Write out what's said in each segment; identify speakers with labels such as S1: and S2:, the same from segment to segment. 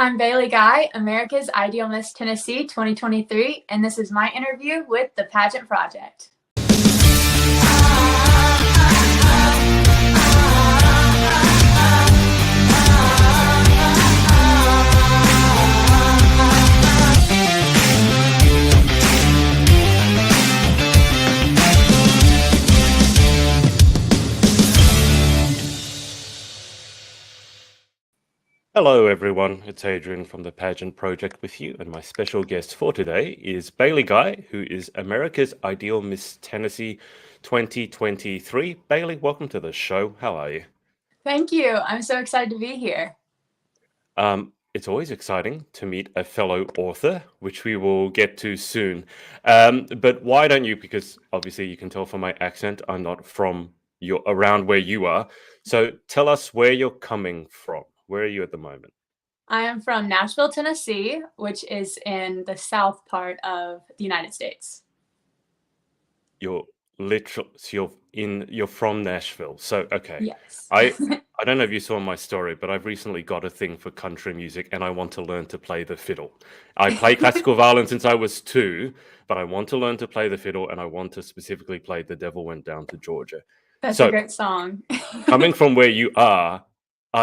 S1: I'm Bailey Guy, America's Ideal Miss Tennessee 2023, and this is my interview with the Pageant Project.
S2: Hello, everyone. It's Adrian from the Pageant Project with you, and my special guest for today is Bailey Guy, who is America's Ideal Miss Tennessee 2023. Bailey, welcome to the show. How are you?
S1: Thank you. I'm so excited to be here.
S2: It's always exciting to meet a fellow author, which we will get to soon. But why don't you? Because obviously you can tell from my accent, I'm not from around where you are. So tell us where you're coming from. Where are you at the moment?
S1: I am from Nashville, Tennessee, which is in the south part of the United States.
S2: You're so you're from Nashville. So okay.
S1: Yes.
S2: I don't know if you saw my story, but I've recently got a thing for country music and I want to learn to play the fiddle. I play classical violin since I was 2, but I want to learn to play the fiddle and I want to specifically play The Devil Went Down to Georgia.
S1: That's a
S2: So,
S1: great song.
S2: coming from where you are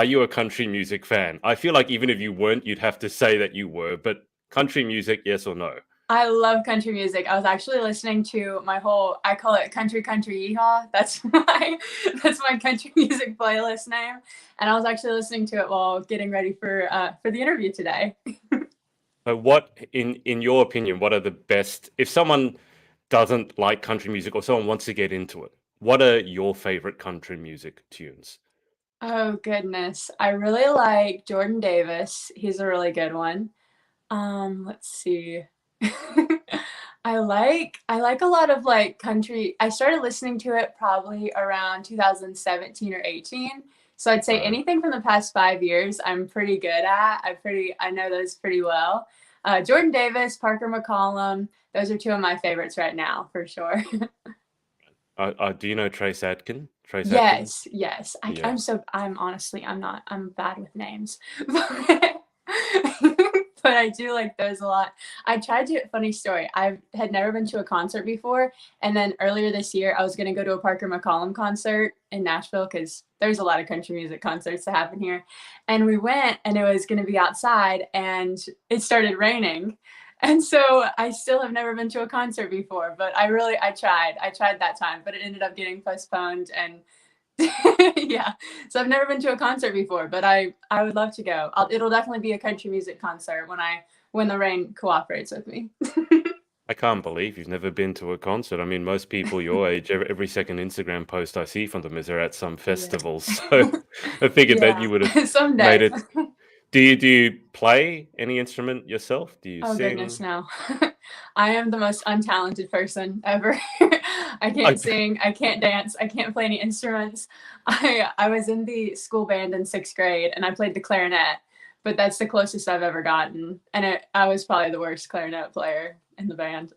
S2: you a country music fan? I feel like even if you weren't, you'd have to say that you were, but country music, yes or no?
S1: I love country music. I was actually listening to I call it Country Country Yeehaw. That's my country music playlist name. And I was actually listening to it while getting ready for the interview today.
S2: So what, in your opinion, what are the best, if someone doesn't like country music or someone wants to get into it, what are your favorite country music tunes?
S1: Oh goodness. I really like Jordan Davis. He's a really good one. Let's see. I like a lot of like country. I started listening to it probably around 2017 or 18. So I'd say
S2: Right.
S1: anything from the past 5 years, I'm pretty good at. I know those pretty well. Jordan Davis, Parker McCollum, those are two of my favorites right now for sure.
S2: Do you know Trace Adkin? Trace Adkins?
S1: Yes, yes.
S2: Yeah.
S1: I'm honestly, I'm bad with names. But I do like those a lot. I tried to, funny story. I had never been to a concert before. And then earlier this year, I was going to go to a Parker McCollum concert in Nashville because there's a lot of country music concerts that happen here. And we went and it was going to be outside and it started raining. And so I still have never been to a concert before, but I tried. I tried that time, but it ended up getting postponed and yeah. So I've never been to a concert before, but I would love to go. It'll definitely be a country music concert when the rain cooperates with me.
S2: I can't believe you've never been to a concert. I mean, most people your age, every second Instagram post I see from them is they're at some
S1: Yeah.
S2: festivals. So I figured that
S1: Yeah.
S2: you would have made
S1: Someday.
S2: it. Do you play any instrument yourself? Do you
S1: Oh goodness,
S2: sing?
S1: no. I am the most untalented person ever. I
S2: I
S1: can't sing, I can't dance, I can't play any instruments. I was in the school band in 6th grade and I played the clarinet, but that's the closest I've ever gotten. And I was probably the worst clarinet player in the band.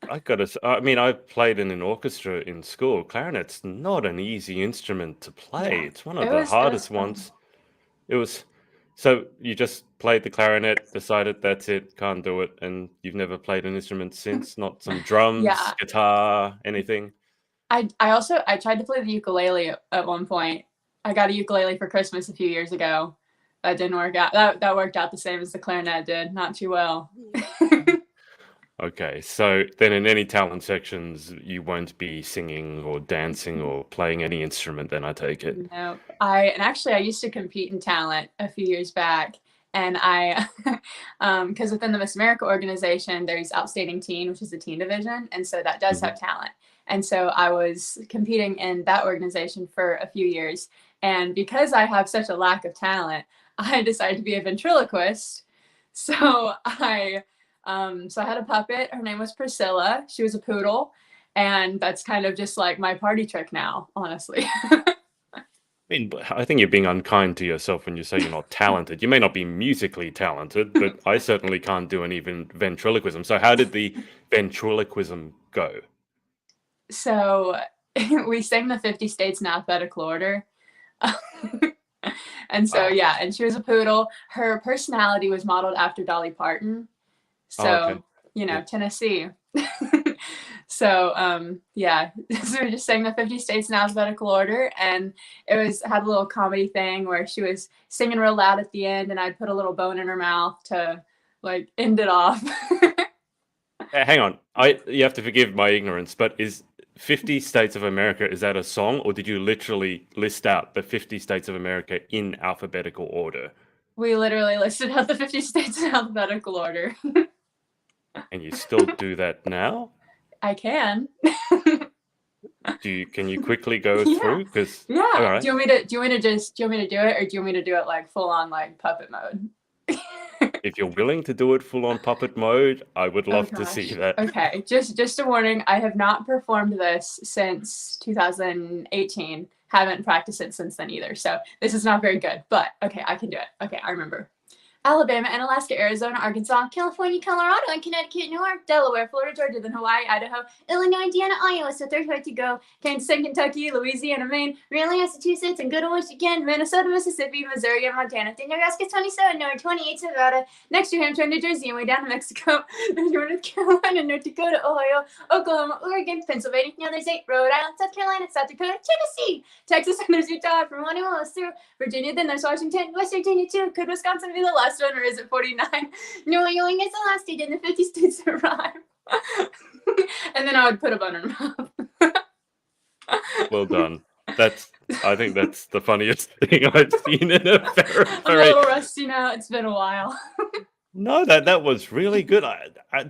S2: I gotta. I mean, I played in an orchestra in school. Clarinet's not an easy instrument to play.
S1: Yeah.
S2: It's one of
S1: It
S2: the
S1: was
S2: hardest
S1: fun.
S2: ones. It was. So you just played the clarinet, decided that's it, can't do it, and you've never played an instrument since? Not some drums,
S1: Yeah.
S2: guitar, anything?
S1: I tried to play the ukulele at one point. I got a ukulele for Christmas a few years ago. That didn't work out. That worked out the same as the clarinet did. Not too well.
S2: Okay, so then in any talent sections, you won't be singing or dancing or playing any instrument, then I take it.
S1: No, I used to compete in talent a few years back, and I, because within the Miss America organization, there's outstanding teen, which is the teen division, and so that does
S2: Mhm.
S1: have talent. And so I was competing in that organization for a few years, and because I have such a lack of talent, I decided to be a ventriloquist. So I had a puppet. Her name was Priscilla. She was a poodle, and that's kind of just like my party trick now, honestly.
S2: I mean, but I think you're being unkind to yourself when you say you're not talented. You may not be musically talented, but I certainly can't do any ventriloquism. So how did the ventriloquism go?
S1: So we sang the 50 states in alphabetical order. And so,
S2: Wow.
S1: yeah, and she was a poodle. Her personality was modeled after Dolly Parton.
S2: Oh, okay.
S1: So, you know,
S2: Yeah.
S1: Tennessee. So, yeah, so we just sang the 50 states in alphabetical order, and it was had a little comedy thing where she was singing real loud at the end, and I'd put a little bone in her mouth to like end it off.
S2: Hang on. You have to forgive my ignorance, but is 50 States of America, is that a song, or did you literally list out the 50 States of America in alphabetical order?
S1: We literally listed out the 50 states in alphabetical order.
S2: And you still do that now?
S1: I can.
S2: Can you quickly go
S1: Yeah.
S2: through? Because all
S1: Yeah.
S2: right,
S1: Do you want me to do it, or do you want me to do it like full on like puppet mode?
S2: if you're willing to do it full on puppet mode, I would
S1: Oh
S2: love to see
S1: gosh.
S2: that.
S1: Okay. Just a warning. I have not performed this since 2018. Haven't practiced it since then either. So this is not very good. But okay, I can do it. Okay, I remember. Alabama and Alaska, Arizona, Arkansas, California, Colorado, and Connecticut, New York, Delaware, Florida, Georgia, then Hawaii, Idaho, Illinois, Indiana, Iowa, so there's way to go. Kansas and Kentucky, Louisiana, Maine, Maryland, Massachusetts, and good old Michigan, Minnesota, Mississippi, Missouri, and Montana. Then Nebraska 27, North 28, Nevada, next New Hampshire, New Jersey, and way down to Mexico, North Carolina, North Dakota, Ohio, Oklahoma, Oregon, Pennsylvania, now there's 8, Rhode Island, South Carolina, South Dakota, Tennessee, Texas, and there's Utah, from 1 through Virginia, then there's Washington, West Virginia, too. Could Wisconsin be the last one, or is it 49? No, Wyoming is the last state, and the 50 states arrive. And then I would put a bun in her mouth.
S2: Well done. I think that's the funniest thing I've seen in a very,
S1: I'm a little rusty now. It's been a while.
S2: No, that was really good.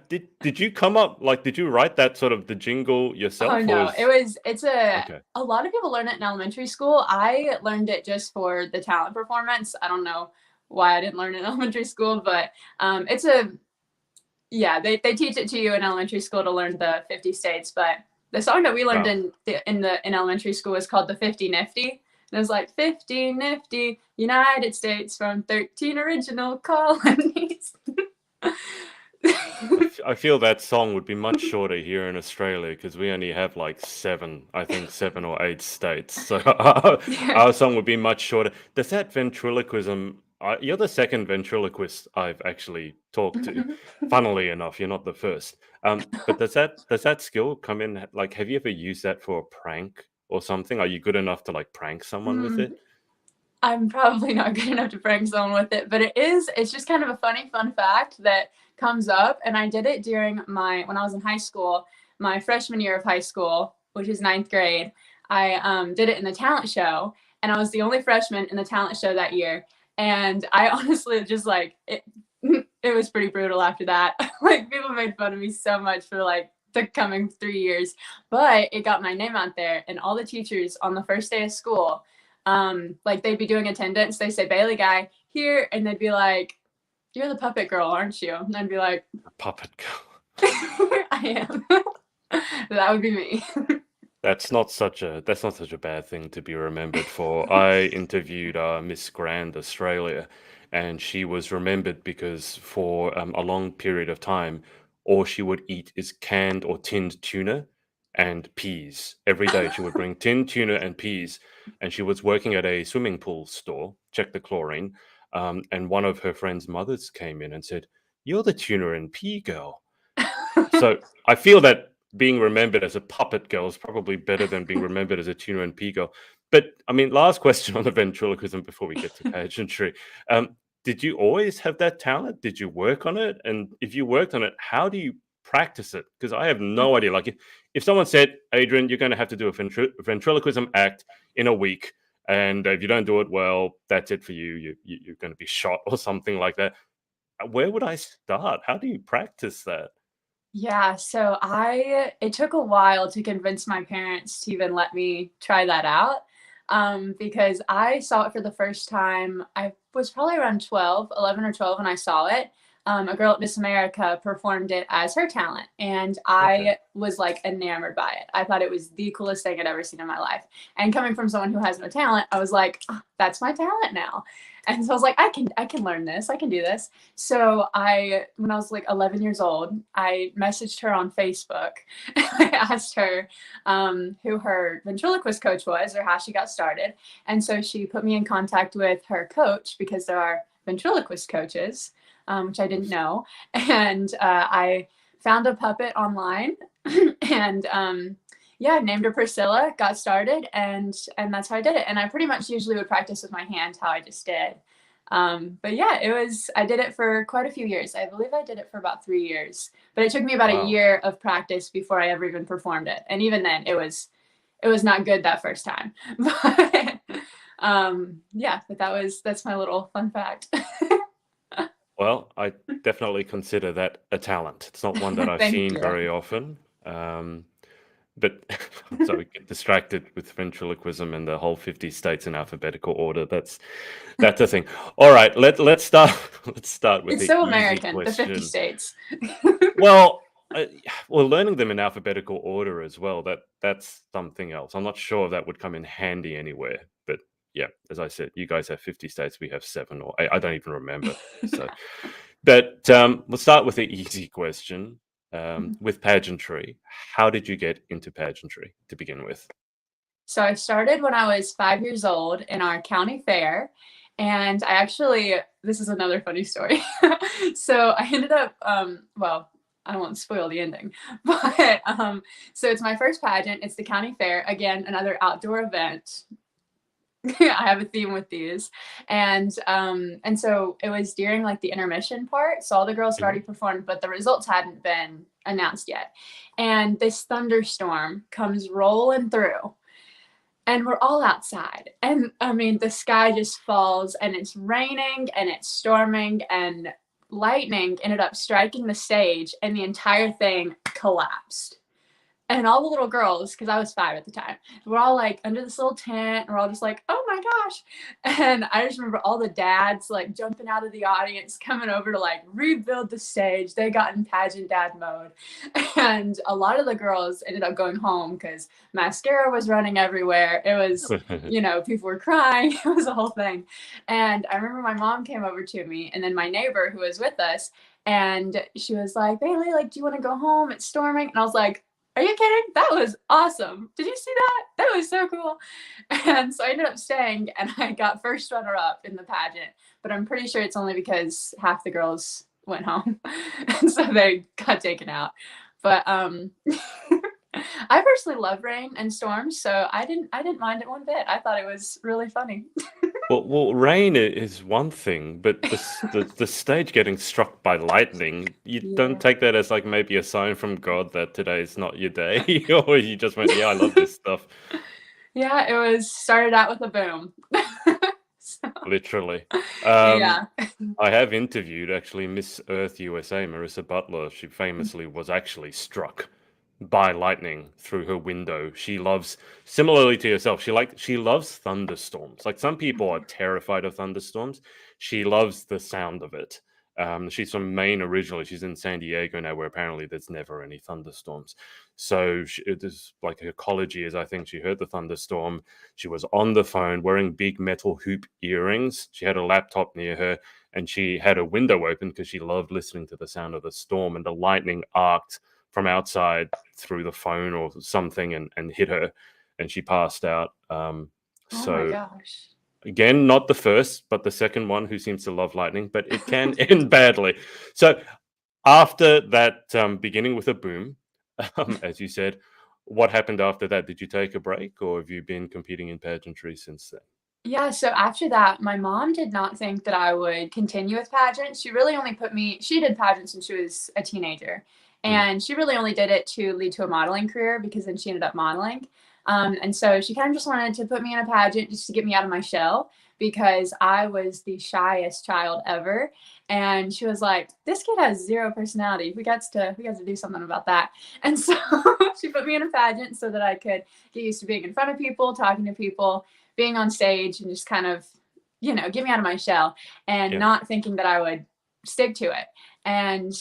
S2: Did you come up, like, did you write that sort of the jingle
S1: Oh
S2: yourself, or
S1: no, it's
S2: okay?
S1: a lot of people learn it in elementary school. I learned it just for the talent performance. I don't know why I didn't learn it in elementary school, but it's a yeah, they teach it to you in elementary school to learn the 50 states, but the song that we learned
S2: Wow.
S1: in elementary school was called the 50 Nifty. And it was like 50 nifty United States from 13 original colonies.
S2: I feel that song would be much shorter here in Australia because we only have like I think 7 or 8 states. So
S1: Yeah.
S2: our song would be much shorter. Does that ventriloquism? You're the second ventriloquist I've actually talked to. Funnily enough, you're not the first. But does that skill come in? Like, have you ever used that for a prank or something? Are you good enough to like prank someone with
S1: Mm,
S2: it?
S1: I'm probably not good enough to prank someone with it, but it's just kind of a funny fun fact that comes up. And I did it during when I was in high school, my freshman year of high school, which is ninth grade. I did it in the talent show, and I was the only freshman in the talent show that year. And I honestly just like it, it was pretty brutal after that. Like people made fun of me so much for like the coming 3 years, but it got my name out there, and all the teachers on the first day of school, like they'd be doing attendance, they say Bailey guy here, and they'd be like, you're the puppet girl, aren't you? And I'd be like,
S2: A puppet girl.
S1: I am. That would be me.
S2: That's not such a bad thing to be remembered for. I interviewed Miss Grand Australia, and she was remembered because for a long period of time, all she would eat is canned or tinned tuna and peas. Every day she would bring tinned tuna and peas, and she was working at a swimming pool store, check the chlorine, and one of her friend's mothers came in and said, "You're the tuna and pea girl." So I feel that being remembered as a puppet girl is probably better than being remembered as a tuna and pea girl. But I mean, last question on the ventriloquism before we get to pageantry. Um, did you always have that talent? Did you work on it? And if you worked on it, how do you practice it? Because I have no idea. Like if someone said, Adrian, you're going to have to do a ventriloquism act in a week, and if you don't do it well, that's it for you. You're going to be shot or something like that. Where would I start? How do you practice that?
S1: Yeah, so it took a while to convince my parents to even let me try that out, because I saw it for the first time. I was probably around 12, 11 or 12 when I saw it. A girl at Miss America performed it as her talent, and
S2: Okay.
S1: I was like enamored by it. I thought it was the coolest thing I'd ever seen in my life. And coming from someone who has no talent, I was like, "Ah, that's my talent now." And so I was like, I can learn this. I can do this. So when I was like 11 years old, I messaged her on Facebook. I asked her who her ventriloquist coach was or how she got started. And so she put me in contact with her coach because there are ventriloquist coaches, which I didn't know. And I found a puppet online and yeah, named her Priscilla, got started, and that's how I did it. And I pretty much usually would practice with my hand, how I just did. But yeah, I did it for quite a few years. I believe I did it for about 3 years, but it took me about a
S2: Wow.
S1: year of practice before I ever even performed it. And even then it was not good that first time. But yeah, but that's my little fun fact.
S2: Well, I definitely consider that a talent. It's not one that I've
S1: Thank
S2: seen
S1: you.
S2: very often. But so we get distracted with ventriloquism and the whole 50 states in alphabetical order. That's a thing. All right, let's start let's start with
S1: It's
S2: the
S1: so
S2: easy
S1: American, the 50
S2: question.
S1: states.
S2: Well, uh, well, learning them in alphabetical order as well, that's something else. I'm not sure if that would come in handy anywhere, but yeah, as I said, you guys have 50 states, we have 7, or I don't even remember. So, but we'll start with the easy question. With pageantry, how did you get into pageantry to begin with?
S1: So I started when I was 5 years old in our county fair. And this is another funny story. So I ended up, well, I don't want to spoil the ending, but so it's my first pageant. It's the county fair. Again, another outdoor event. I have a theme with these. And so it was during like the intermission part. So all the girls had
S2: Mhm.
S1: already performed, but the results hadn't been announced yet. And this thunderstorm comes rolling through and we're all outside. And I mean, the sky just falls and it's raining and it's storming and lightning ended up striking the stage and the entire thing collapsed. And all the little girls, because I was 5 at the time, we're all like under this little tent, and we're all just like, oh my gosh. And I just remember all the dads like jumping out of the audience, coming over to like rebuild the stage. They got in pageant dad mode. And a lot of the girls ended up going home because mascara was running everywhere. It was, people were crying. It was a whole thing. And I remember my mom came over to me, and then my neighbor who was with us, and she was like, Bailey, like, do you want to go home? It's storming. And I was like, are you kidding? That was awesome. Did you see that? That was so cool. And so I ended up staying and I got first runner up in the pageant, but I'm pretty sure it's only because half the girls went home and so they got taken out. But I personally love rain and storms, so I didn't mind it one bit. I thought it was really funny.
S2: Well, rain is one thing, but the stage getting struck by lightning, you don't
S1: Yeah.
S2: take that as like maybe a sign from God that today is not your day, or you just went, yeah, I love this stuff,
S1: Yeah, it was started out with a boom. So,
S2: literally. Um,
S1: yeah.
S2: I have interviewed actually Miss Earth USA, Marissa Butler. She famously was actually struck by lightning through her window. She loves, similarly to yourself, she loves thunderstorms. Like some people are terrified of thunderstorms. She loves the sound of it. She's from Maine originally. She's in San Diego now, where apparently there's never any thunderstorms. So it is like her college years. I think she heard the thunderstorm. She was on the phone wearing big metal hoop earrings. She had a laptop near her, and she had a window open because she loved listening to the sound of the storm. And the lightning arced from outside through the phone or something and hit her, and she passed out.
S1: Oh my
S2: So
S1: gosh.
S2: again, not the first, but the second one who seems to love lightning, but it can end badly. So after that, beginning with a boom, as you said, what happened after that? Did you take a break, or have you been competing in pageantry since then?
S1: Yeah, so after that, my mom did not think that I would continue with pageants. She really only she did pageants when she was a teenager.
S2: Mm.
S1: And she really only did it to lead to a modeling career because then she ended up modeling. And so she kind of just wanted to put me in a pageant just to get me out of my shell because I was the shyest child ever. And she was like, this kid has zero personality. We got to do something about that. And so she put me in a pageant so that I could get used to being in front of people, talking to people, being on stage and just kind of, get me out of my shell and
S2: Yeah.
S1: not thinking that I would stick to it. And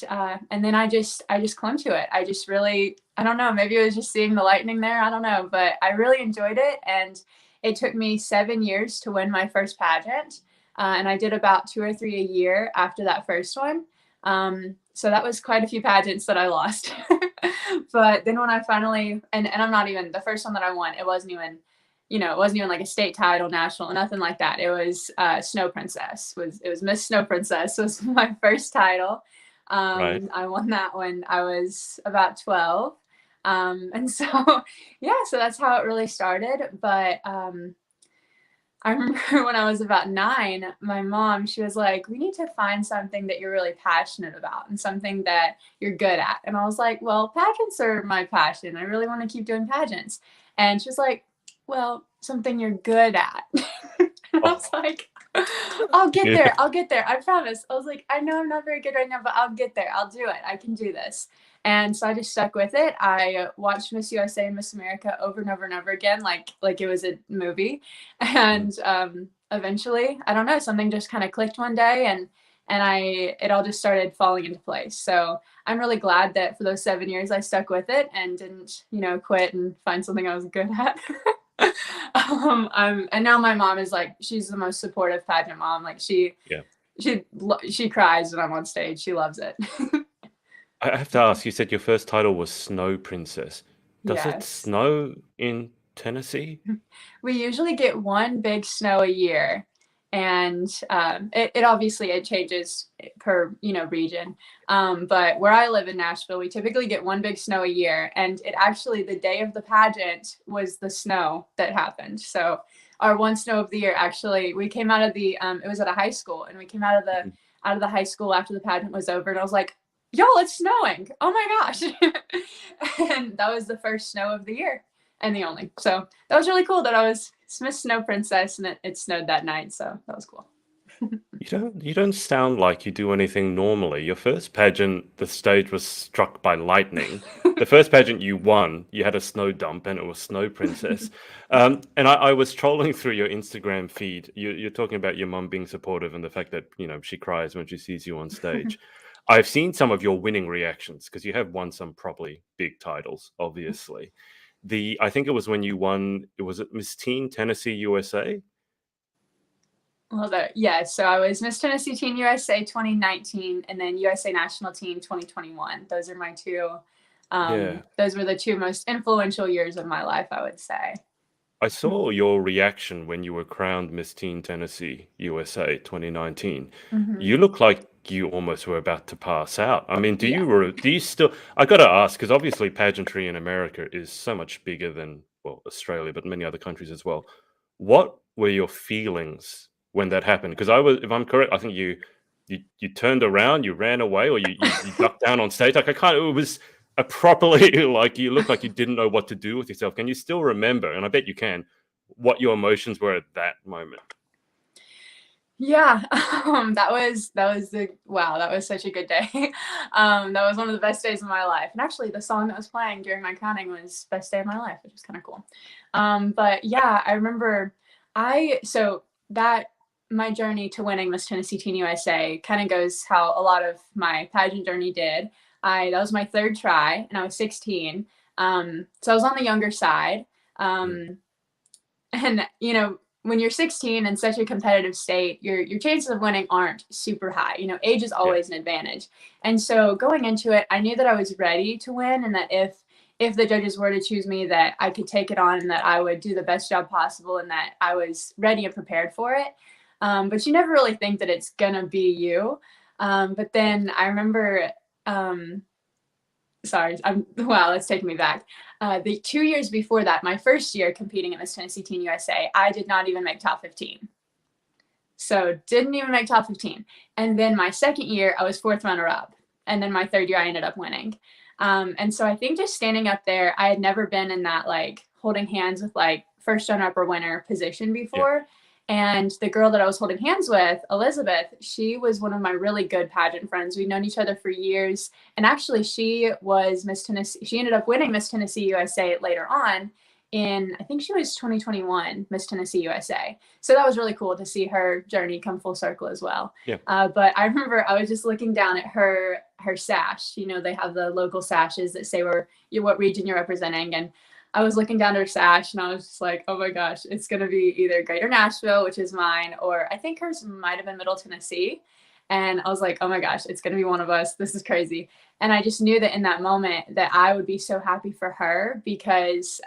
S1: then I just clung to it. I just really, I don't know, maybe it was just seeing the lightning there. I don't know, but I really enjoyed it. And it took me 7 years to win my first pageant. And I did about 2 or 3 a year after that first one. So that was quite a few pageants that I lost. But then when I finally, and I'm not even, the first one that I won, it wasn't even, it wasn't even like a state title, national, nothing like that. It was Snow Princess. It was Miss Snow Princess was my first title.
S2: Right.
S1: I won that when I was about 12. And so, yeah, so that's how it really started. But I remember when I was about 9, my mom, she was like, we need to find something that you're really passionate about and something that you're good at. And I was like, well, pageants are my passion. I really want to keep doing pageants. And she was like, well, something you're good at. And I was
S2: Oh,
S1: like, I'll get
S2: yeah.
S1: there. I'll get there. I promise. I was like, I know I'm not very good right now, but I'll get there. I'll do it. I can do this. And so I just stuck with it. I watched Miss USA and Miss America over and over and over again, like it was a movie.
S2: Mm.
S1: And eventually, I don't know, something just kind of clicked one day, and it all just started falling into place. So I'm really glad that for those 7 years I stuck with it and didn't, quit and find something I was good at. And now my mom is like, she's the most supportive pageant mom. Like
S2: Yeah.
S1: she cries when I'm on stage. She loves it.
S2: I have to ask, you said your first title was Snow Princess. Does it
S1: Yes.
S2: snow in Tennessee?
S1: We usually get one big snow a year, and it obviously it changes per region. But where I live in Nashville, we typically get one big snow a year, and it actually, the day of the pageant was the snow that happened. So our one snow of the year, actually, we came out of the it was at a high school, and we came
S2: Mhm.
S1: out of the high school after the pageant was over, and I was like, y'all, it's snowing. Oh my gosh. And that was the first snow of the year and the only. So that was really cool that I was Miss Snow Princess, and it snowed that night. So that was cool.
S2: You don't sound like you do anything normally. Your first pageant, the stage was struck by lightning. The first pageant you won, you had a snow dump and it was Snow Princess. And I was trolling through your Instagram feed. You're talking about your mum being supportive and the fact that, she cries when she sees you on stage. I've seen some of your winning reactions because you have won some probably big titles, obviously. I think it was when you won, was it Miss Teen Tennessee USA?
S1: Well, yeah. So I was Miss Tennessee Teen USA 2019, and then USA National Teen 2021. Those are my two.
S2: Yeah.
S1: Those were the two most influential years of my life, I would say.
S2: I saw your reaction when you were crowned Miss Teen Tennessee USA 2019.
S1: Hmm.
S2: You look like you almost were about to pass out. I mean,
S1: Yeah.
S2: do you still, I gotta ask, because obviously pageantry in America is so much bigger than, well, Australia, but many other countries as well. What were your feelings when that happened? Because if I'm correct, I think you turned around, you ran away, or you ducked down on stage. Like, I can't, it was a properly like you look like you didn't know what to do with yourself. Can you still remember? And I bet you can. What your emotions were at that moment?
S1: Yeah, that was such a good day. That was one of the best days of my life. And actually, the song that was playing during my crowning was "Best Day of My Life," which was kind of cool. But yeah, I remember so that my journey to winning Miss Tennessee Teen USA kind of goes how a lot of my pageant journey did. I That was my third try, and I was 16. So I was on the younger side.
S2: Mm,
S1: Um, and when you're 16 in such a competitive state, your chances of winning aren't super high. Age is
S2: yeah,
S1: always an advantage. And so going into it, I knew that I was ready to win, and that if the judges were to choose me, that I could take it on, and that I would do the best job possible, and that I was ready and prepared for it. But you never really think that it's gonna be you. But then I remember, um, sorry, wow, that's taking me back. The 2 years before that, my first year competing at Miss Tennessee Teen USA, I did not even make top 15. So didn't even make top 15. And then my second year, I was fourth runner up. And then my third year, I ended up winning. And so I think just standing up there, I had never been in that like holding hands with like first runner up or winner position
S2: yeah.
S1: before. And the girl that I was holding hands with, Elizabeth, she was one of my really good pageant friends. We'd known each other for years. And actually, she was Miss Tennessee. She ended up winning Miss Tennessee USA later on in, I think she was 2021 Miss Tennessee USA. So that was really cool to see her journey come full circle as well.
S2: Yeah.
S1: But I remember I was just looking down at her sash. They have the local sashes that say what region you're representing, and I was looking down her sash and I was just like, oh my gosh, it's going to be either Greater Nashville, which is mine, or I think hers might have been Middle Tennessee. And I was like, oh my gosh, it's going to be one of us. This is crazy. And I just knew that in that moment that I would be so happy for her because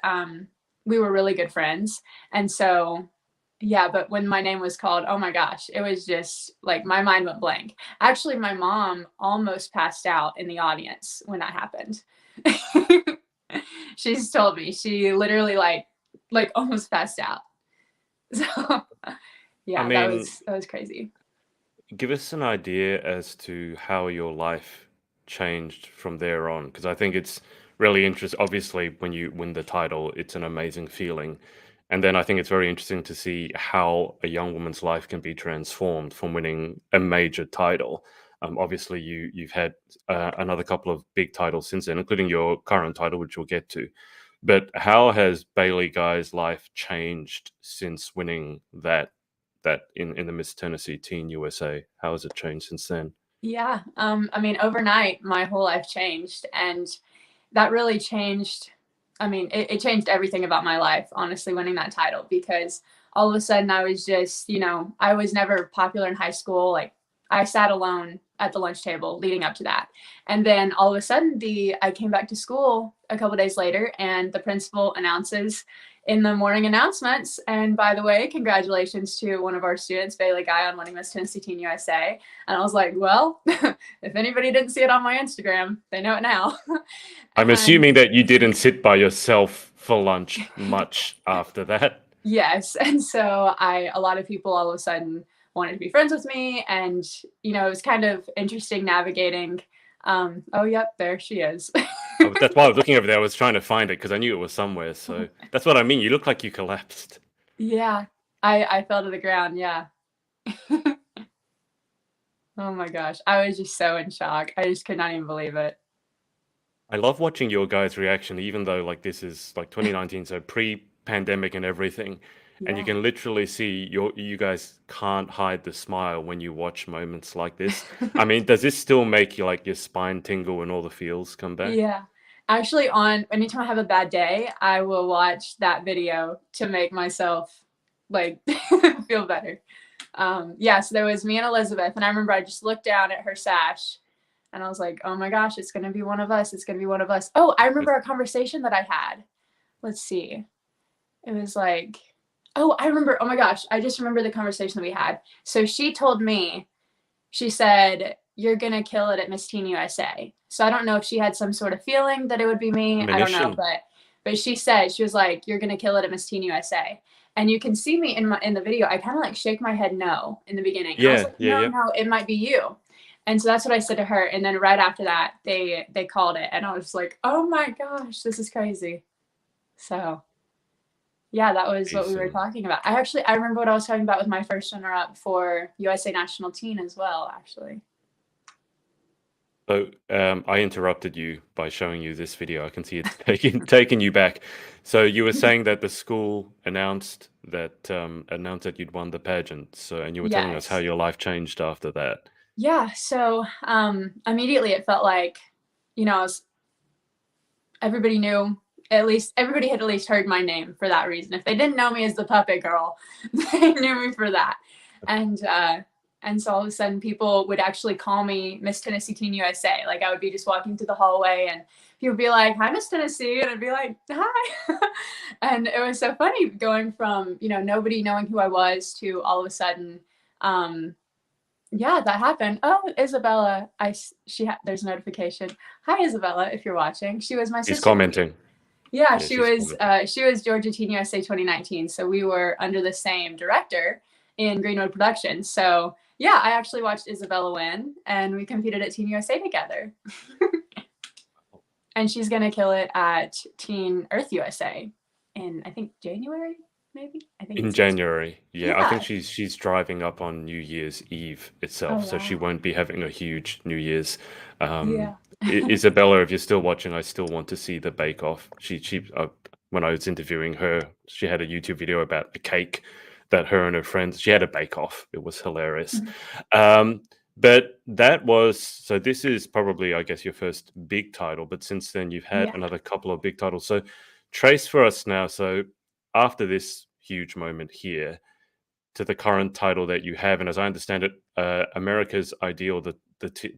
S1: we were really good friends. And so, yeah, but when my name was called, oh my gosh, it was just like my mind went blank. Actually, my mom almost passed out in the audience when that happened. She's told me she literally like almost passed out. So yeah, that
S2: mean,
S1: was crazy.
S2: give us an idea as to how your life changed from there on, because I think it's really interesting. Obviously, when you win the title, it's an amazing feeling. And then I think it's very interesting to see how a young woman's life can be transformed from winning a major title. Obviously, you've had another couple of big titles since then, including your current title, which we'll get to. But how has Bailey Guy's life changed since winning that in the Miss Tennessee Teen USA? How has it changed since then?
S1: Yeah. I mean, overnight, my whole life changed. And that really changed. I mean, it changed everything about my life, honestly, winning that title, because all of a sudden I was just, I was never popular in high school. Like, I sat alone at the lunch table leading up to that. And then all of a sudden, I came back to school a couple days later, and the principal announces in the morning announcements, and by the way, congratulations to one of our students, Bailey Guy, on winning Miss Tennessee Teen USA. And I was like, well, if anybody didn't see it on my Instagram, they know it now.
S2: I'm
S1: And
S2: assuming that you didn't sit by yourself for lunch much after that.
S1: yes, and so a lot of people all of a sudden wanted to be friends with me, and it was kind of interesting navigating. Oh, yep, there she is.
S2: Oh, that's why I was looking over there. I was trying to find it because I knew it was somewhere. So that's what I mean. You look like you collapsed.
S1: Yeah, I fell to the ground. Yeah. Oh my gosh, I was just so in shock. I just could not even believe it.
S2: I love watching your guys' reaction, even though like this is like 2019, so pre-pandemic and everything. And you
S1: Yeah.
S2: can literally see you guys can't hide the smile when you watch moments like this. I mean, does this still make you like your spine tingle and all the feels come back?
S1: Yeah. Actually, anytime I have a bad day, I will watch that video to make myself like feel better. Yeah, so there was me and Elizabeth, and I remember I just looked down at her sash and I was like, oh my gosh, it's gonna be one of us. It's gonna be one of us. Oh, I remember a conversation that I had. Let's see. It was like, oh, I remember, oh my gosh, I just remember the conversation that we had. So she told me, she said, you're gonna kill it at Miss Teen USA. So I don't know if she had some sort of feeling that it would be me. I don't know,
S2: Premonition.
S1: but she said, she was like, you're gonna kill it at Miss Teen USA. And you can see me in the video. I kind of like shake my head no in the beginning. And I was
S2: Yeah,
S1: like,
S2: yeah, yeah.
S1: no, it might be you. And so that's what I said to her. And then right after that, they called it, and I was like, oh my gosh, this is crazy. So yeah, that was what we were
S2: Decent.
S1: talking about. I remember what I was talking about with my first runner-up for USA National Teen as well, actually.
S2: So I interrupted you by showing you this video. I can see it's taking you back. So you were saying that the school announced that you'd won the pageant. So and you were telling us how
S1: Yes.
S2: your life changed after that.
S1: Yeah. So immediately it felt like, I was, everybody knew, at least everybody had at least heard my name for that reason. If they didn't know me as the puppet girl, they knew me for that. And so all of a sudden people would actually call me Miss Tennessee Teen USA. Like I would be just walking through the hallway and people would be like, hi, Miss Tennessee. And I'd be like, hi. And it was so funny going from, nobody knowing who I was to all of a sudden, yeah, that happened. Oh, Isabella, there's a notification. Hi, Isabella, if you're watching. She was my
S2: He's
S1: sister.
S2: commenting.
S1: Yeah,
S2: Yeah, she's commenting.
S1: she was Georgia Teen USA 2019. So we were under the same director in Greenwood Productions. So yeah, I actually watched Isabella win, and we competed at Teen USA together. And she's gonna kill it at Teen Earth USA in, I think, January, maybe. I think
S2: In
S1: it's
S2: January, yeah, I think
S1: yeah.
S2: she's driving up on New Year's Eve
S1: Oh
S2: itself, so she
S1: wow.
S2: won't be having a huge New Year's. Um,
S1: Yeah.
S2: Isabella, if you're still watching, I still want to see the Bake Off. She when I was interviewing her, she had a YouTube video about a cake that her and her friends. She had a Bake Off. It was hilarious. Um, but that was so. This is probably, I guess, your first big title. But since then, you've had
S1: Yeah.
S2: another couple of big titles. So trace for us now. So after this huge moment here to the current title that you have, and as I understand it, America's Ideal, the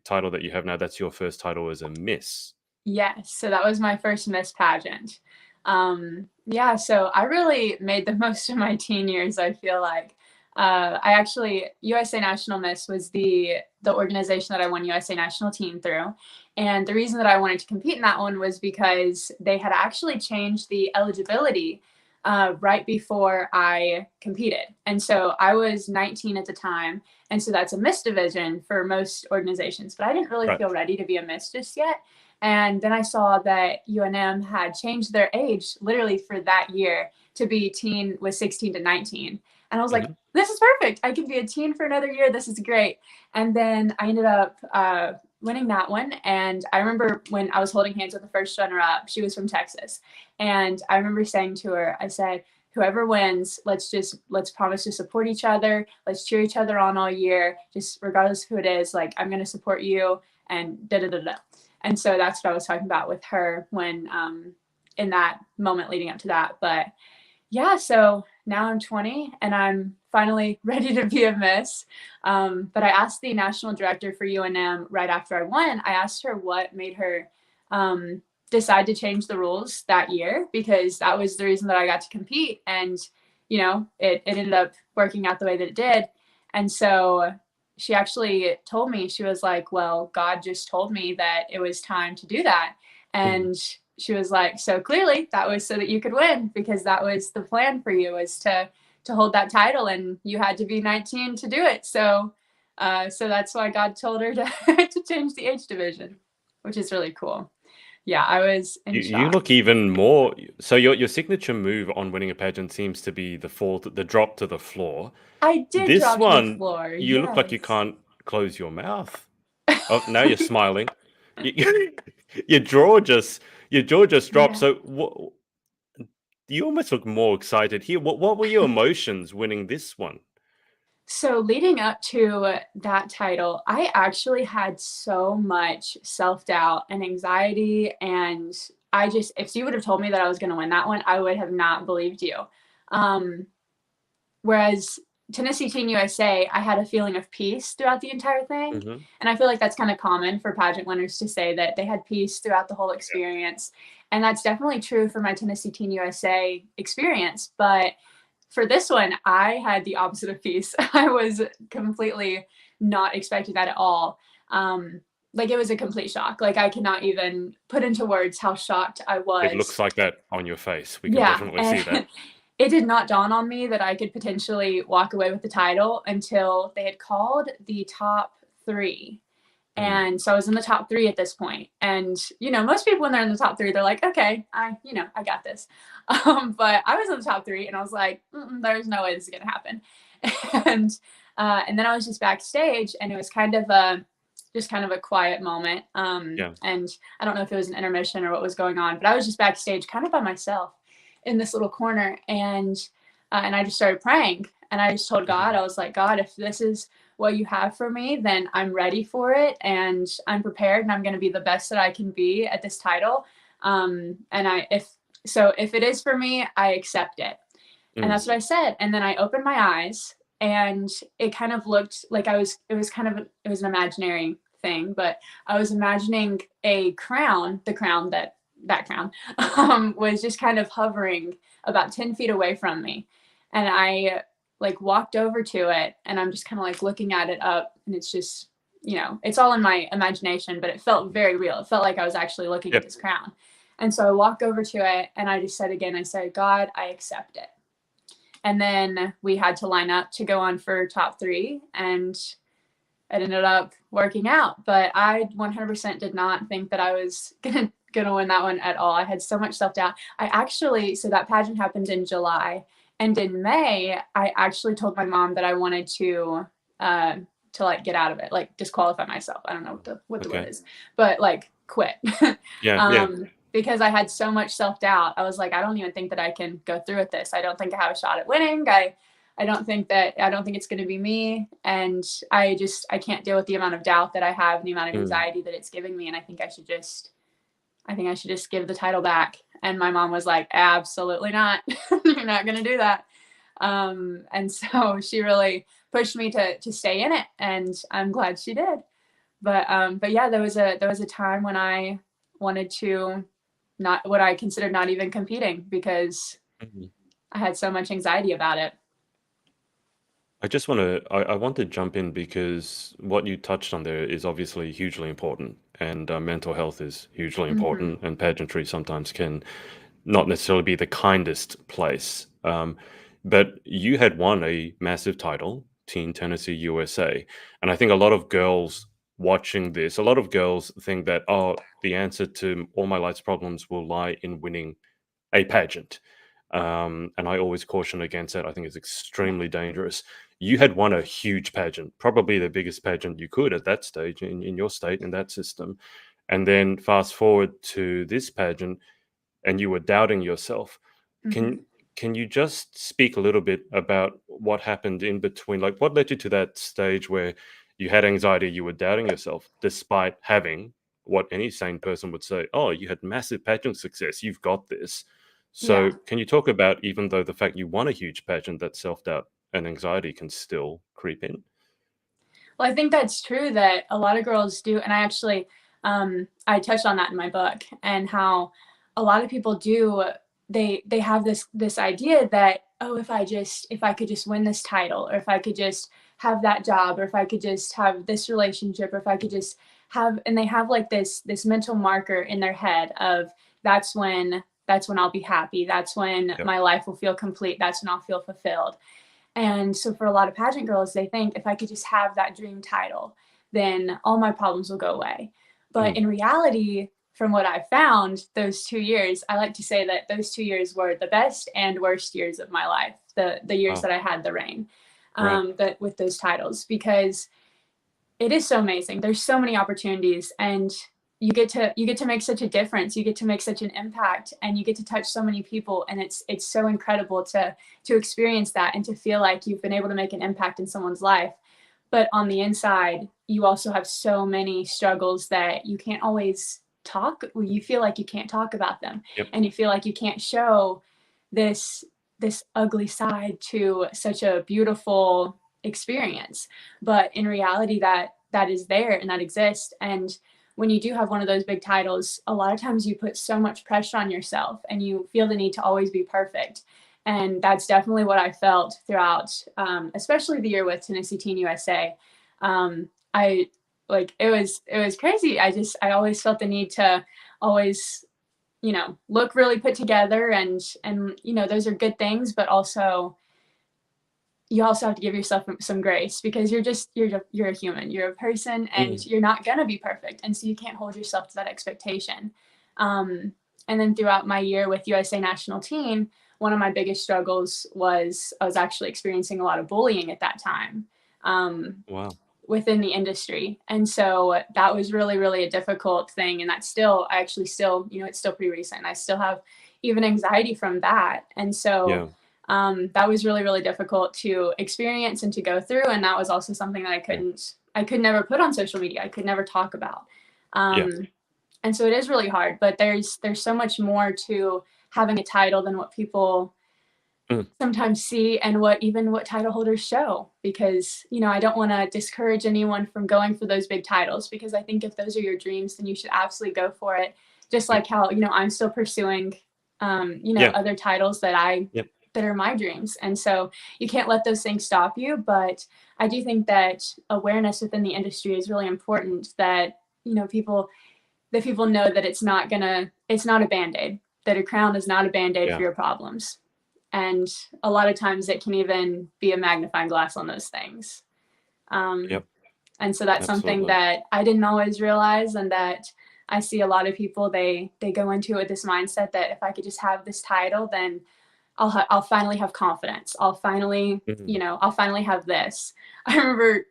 S2: title that you have now, that's your first title as a Miss.
S1: Yes, so that was my first Miss pageant. Yeah, so I really made the most of my teen years, I feel like. I actually, USA National Miss was the organization that I won USA National Teen through. And the reason that I wanted to compete in that one was because they had actually changed the eligibility right before I competed. And so I was 19 at the time. And so that's a Miss division for most organizations. But I didn't really feel ready to be a Miss just yet. And then I saw that UNM had changed their age literally for that year to be teen with 16 to 19. And I was like, this is perfect. I can be a teen for another year. This is great. And then I ended up winning that one. And I remember when I was holding hands with the first runner up, she was from Texas. And I remember saying to her, I said, whoever wins, let's promise to support each other. Let's cheer each other on all year, just regardless of who it is. Like, I'm going to support you and da da da da. And so that's what I was talking about with her when in that moment leading up to that. But yeah, so now I'm 20 and I'm finally ready to be a Miss. But I asked the national director for UNM right after I won, I asked her what made her decide to change the rules that year, because that was the reason that I got to compete. And, you know, it ended up working out the way that it did. And so she actually told me, she was like, well, God just told me that it was time to do that. And she was like, so clearly that was so that you could win, because that was the plan for you, was to hold that title, and you had to be 19 to do it. So that's why God told her to change the age division, which is really cool. Yeah, I was in shock.
S2: You look even more. So your signature move on winning a pageant seems to be the drop to the floor.
S1: I did
S2: This
S1: drop
S2: one,
S1: to the floor.
S2: you look like you can't close your mouth. Oh, now you're smiling. Your jaw just dropped.
S1: Yeah.
S2: So you almost look more excited here. What were your emotions winning this one?
S1: So leading up to that title, I actually had so much self-doubt and anxiety. And if you would have told me that I was going to win that one, I would have not believed you. Whereas Tennessee Teen USA, I had a feeling of peace throughout the entire thing. And I feel like that's kind of common for pageant winners to say that they had peace throughout the whole experience. And that's definitely true for my Tennessee Teen USA experience. But for this one, I had the opposite of peace. I was completely not expecting that at all. Like, it was a complete shock. Like, I cannot even put into words how shocked I was.
S2: It looks like that on your face. We can definitely see that.
S1: It did not dawn on me that I could potentially walk away with the title until they had called the top 3. And so I was in the top 3 at this point. And, you know, most people when they're in the top 3, they're like, okay, I got this. But I was in the top 3 and I was like, there's no way this is going to happen. And then I was just backstage, and it was kind of a quiet moment. And I don't know if it was an intermission or what was going on, but I was just backstage kind of by myself in this little corner. And I just started praying, and I just told God, I was like, God, if this is what you have for me, then I'm ready for it, and I'm prepared, and I'm going to be the best that I can be at this title. And if it is for me, I accept it. And that's what I said. And then I opened my eyes, and it kind of looked like it was an imaginary thing, but I was imagining a crown, the crown that crown was just kind of hovering about 10 feet away from me. And I walked over to it, and I'm just kind of looking at it up, and it's just, you know, it's all in my imagination, but it felt very real. It felt like I was actually looking at this crown. And so I walked over to it, and I just said again, I said, God, I accept it. And then we had to line up to go on for top 3, and it ended up working out. But I 100% did not think that I was gonna win that one at all. I had so much self-doubt. So that pageant happened in July. And in May, I actually told my mom that I wanted to get out of it, disqualify myself. I don't know what the word is, but quit. Because I had so much self-doubt. I was like, I don't even think that I can go through with this. I don't think I have a shot at winning. I don't think it's going to be me. And I can't deal with the amount of doubt that I have and the amount of anxiety that it's giving me. And I think I should just give the title back. And my mom was like, absolutely not. You're not going to do that. And so she really pushed me to stay in it, and I'm glad she did. But yeah, there was a time when I wanted to not, what I considered not even competing, because
S2: Mhm.
S1: I had so much anxiety about it.
S2: I want to jump in because what you touched on there is obviously hugely important, and mental health is hugely
S1: Mm-hmm.
S2: important, and pageantry sometimes can not necessarily be the kindest place. But you had won a massive title, Teen Tennessee USA. And I think a lot of girls watching this, a lot of girls think that, oh, the answer to all my life's problems will lie in winning a pageant. And I always caution against that. I think it's
S1: Yeah.
S2: extremely dangerous. You had won a huge pageant, probably the biggest pageant you could at that stage in your state, in that system. And then fast forward to this pageant, and you were doubting yourself.
S1: Mm-hmm.
S2: Can can you just speak a little bit about what happened in between? Like, what led you to that stage where you had anxiety, you were doubting yourself, despite having what any sane person would say, oh, you had massive pageant success, you've got this.
S1: Yeah.
S2: So can you talk about, even though the fact you won a huge pageant, that self-doubt and anxiety can still creep in?
S1: Well, I think that's true that a lot of girls do, and I actually, I touched on that in my book, and how a lot of people do. They have this idea that, oh, if I could just win this title, or if I could just have that job, or if I could just have this relationship, or if I could just have, and they have like this mental marker in their head of, that's when I'll be happy. That's when
S2: Yep.
S1: my life will feel complete. That's when I'll feel fulfilled. And so for a lot of pageant girls, they think, if I could just have that dream title, then all my problems will go away. But
S2: Mm.
S1: in reality, from what I found, those 2 years, I like to say that those 2 years were the best and worst years of my life, the years
S2: Wow.
S1: that I had the reign,
S2: Right.
S1: that with those titles, because it is so amazing. There's so many opportunities, and you get to make such a difference. You get to make such an impact, and you get to touch so many people, and it's so incredible to experience that and to feel like you've been able to make an impact in someone's life. But on the inside, you also have so many struggles that you can't always talk, you feel like you can't talk about them,
S2: Yep.
S1: and you feel like you can't show this this ugly side to such a beautiful experience. But in reality, that is there and that exists. And when you do have one of those big titles, a lot of times you put so much pressure on yourself, and you feel the need to always be perfect. And that's definitely what I felt throughout, especially the year with Tennessee Teen USA. I like, it was crazy. I always felt the need to always, look really put together, and those are good things, but also you also have to give yourself some grace, because you're a human, you're a person, and
S2: Mm.
S1: you're not gonna be perfect, and so you can't hold yourself to that expectation. um, and then throughout my year with USA National Team, one of my biggest struggles was I was actually experiencing a lot of bullying at that time, um,
S2: Wow.
S1: within the industry. And so that was really, really a difficult thing. And that's still, I actually still, it's still pretty recent. I still have even anxiety from that. And so
S2: Yeah.
S1: that was really, really difficult to experience and to go through. And that was also something that
S2: Yeah.
S1: I could never put on social media. I could never talk about.
S2: Yeah.
S1: And so it is really hard, but there's so much more to having a title than what people
S2: Mm.
S1: sometimes see, and what title holders show. Because I don't want to discourage anyone from going for those big titles, because I think if those are your dreams, then you should absolutely go for it, just
S2: Yep.
S1: like how I'm still pursuing
S2: Yeah.
S1: other titles
S2: Yep.
S1: that are my dreams. And so you can't let those things stop you. But I do think that awareness within the industry is really important, that people know that it's not a band-aid, that a crown is not a band-aid for
S2: Yeah.
S1: your problems. And a lot of times it can even be a magnifying glass on those things. Um,
S2: Yep.
S1: and so that's something
S2: Absolutely.
S1: that I didn't always realize, and that I see a lot of people, they go into it with this mindset that if I could just have this title, then I'll finally have confidence.
S2: Mhm.
S1: I'll finally have this. I remember,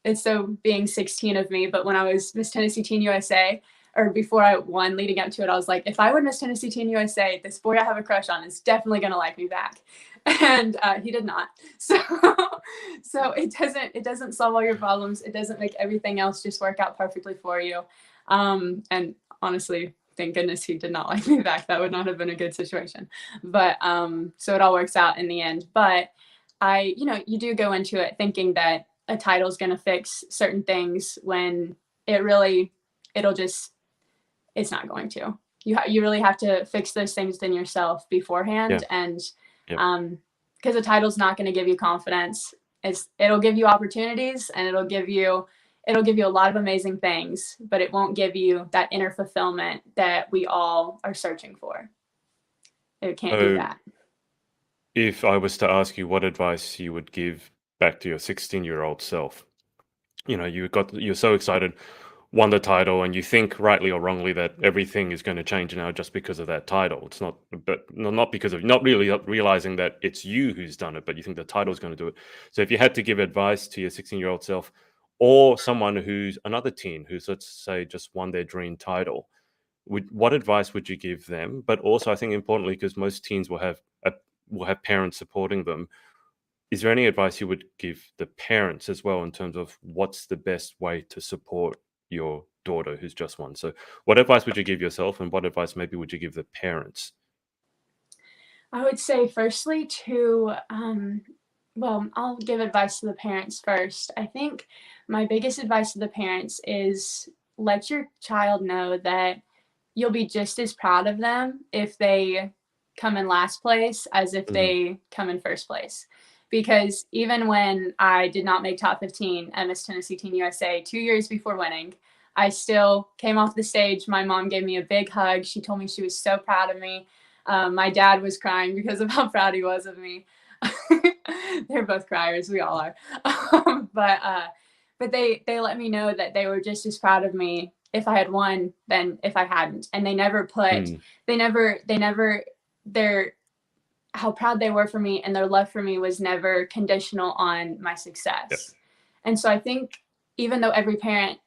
S1: it's so being 16 of me, but when I was Miss Tennessee Teen USA, or before I won, leading up to it, I was like, if I win Miss Tennessee Teen USA, this boy I have a crush on is definitely gonna like me back. And he did not. So, so it doesn't solve all your problems. It doesn't make everything else just work out perfectly for you. And honestly, thank goodness he did not like me back. That would not have been a good situation. But so it all works out in the end. But you do go into it thinking that a title is going to fix certain things when it's not going to. You really have to fix those things in yourself beforehand.
S2: Yeah.
S1: And
S2: Yeah.
S1: because a title's not going to give you confidence. It'll give you opportunities, and it'll give you a lot of amazing things, but it won't give you that inner fulfillment that we all are searching for. It can't do
S2: So
S1: that.
S2: if I was to ask you what advice you would give back to your 16-year-old self, you're so excited, won the title, and you think rightly or wrongly that everything is going to change now just because of that title. It's not, but not because of not really realizing that it's you who's done it, but you think the title is going to do it. So if you had to give advice to your 16-year-old self, or someone who's another teen who's, let's say, just won their dream title, what advice would you give them? But also, I think importantly, because most teens will have parents supporting them, is there any advice you would give the parents as well in terms of what's the best way to support your daughter who's just won? So what advice would you give yourself, and what advice maybe would you give the parents?
S1: I would say, firstly, I'll give advice to the parents first. I think my biggest advice to the parents is let your child know that you'll be just as proud of them if they come in last place as if they come in first place. Because even when I did not make top 15 at Miss Tennessee Teen USA 2 years before winning, I still came off the stage. My mom gave me a big hug. She told me she was so proud of me. My dad was crying because of how proud he was of me. They're both criers. We all are. But they let me know that they were just as proud of me if I had won than if I hadn't. And their how proud they were for me and their love for me was never conditional on my success.
S2: Yep.
S1: And so I think even though every parent,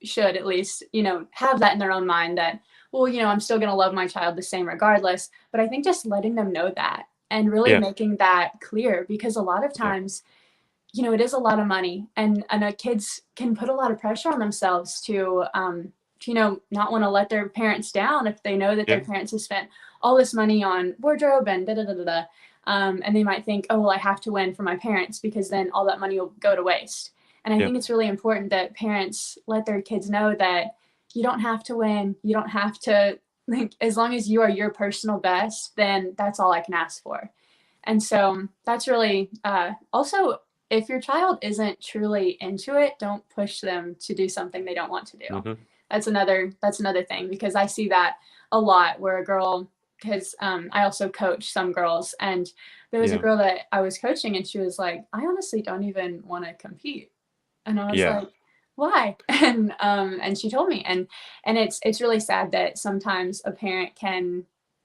S1: should at least, have that in their own mind that, well, I'm still going to love my child the same regardless. But I think just letting them know that and really making that clear, because a lot of times, it is a lot of money, and kids can put a lot of pressure on themselves to not want to let their parents down if they know that their parents have spent all this money on wardrobe and da-da-da-da-da. And they might think, oh, well, I have to win for my parents because then all that money will go to waste. And I think it's really important that parents let their kids know that you don't have to win. You don't have to, as long as you are your personal best, then that's all I can ask for. And so that's really, also, if your child isn't truly into it, don't push them to do something they don't want to do. That's another thing, because I see that a lot where a girl, because I also coach some girls, and there was a girl that I was coaching, and she was like, I honestly don't even want to compete. And I was like, why? And she told me, and it's really sad that sometimes a parent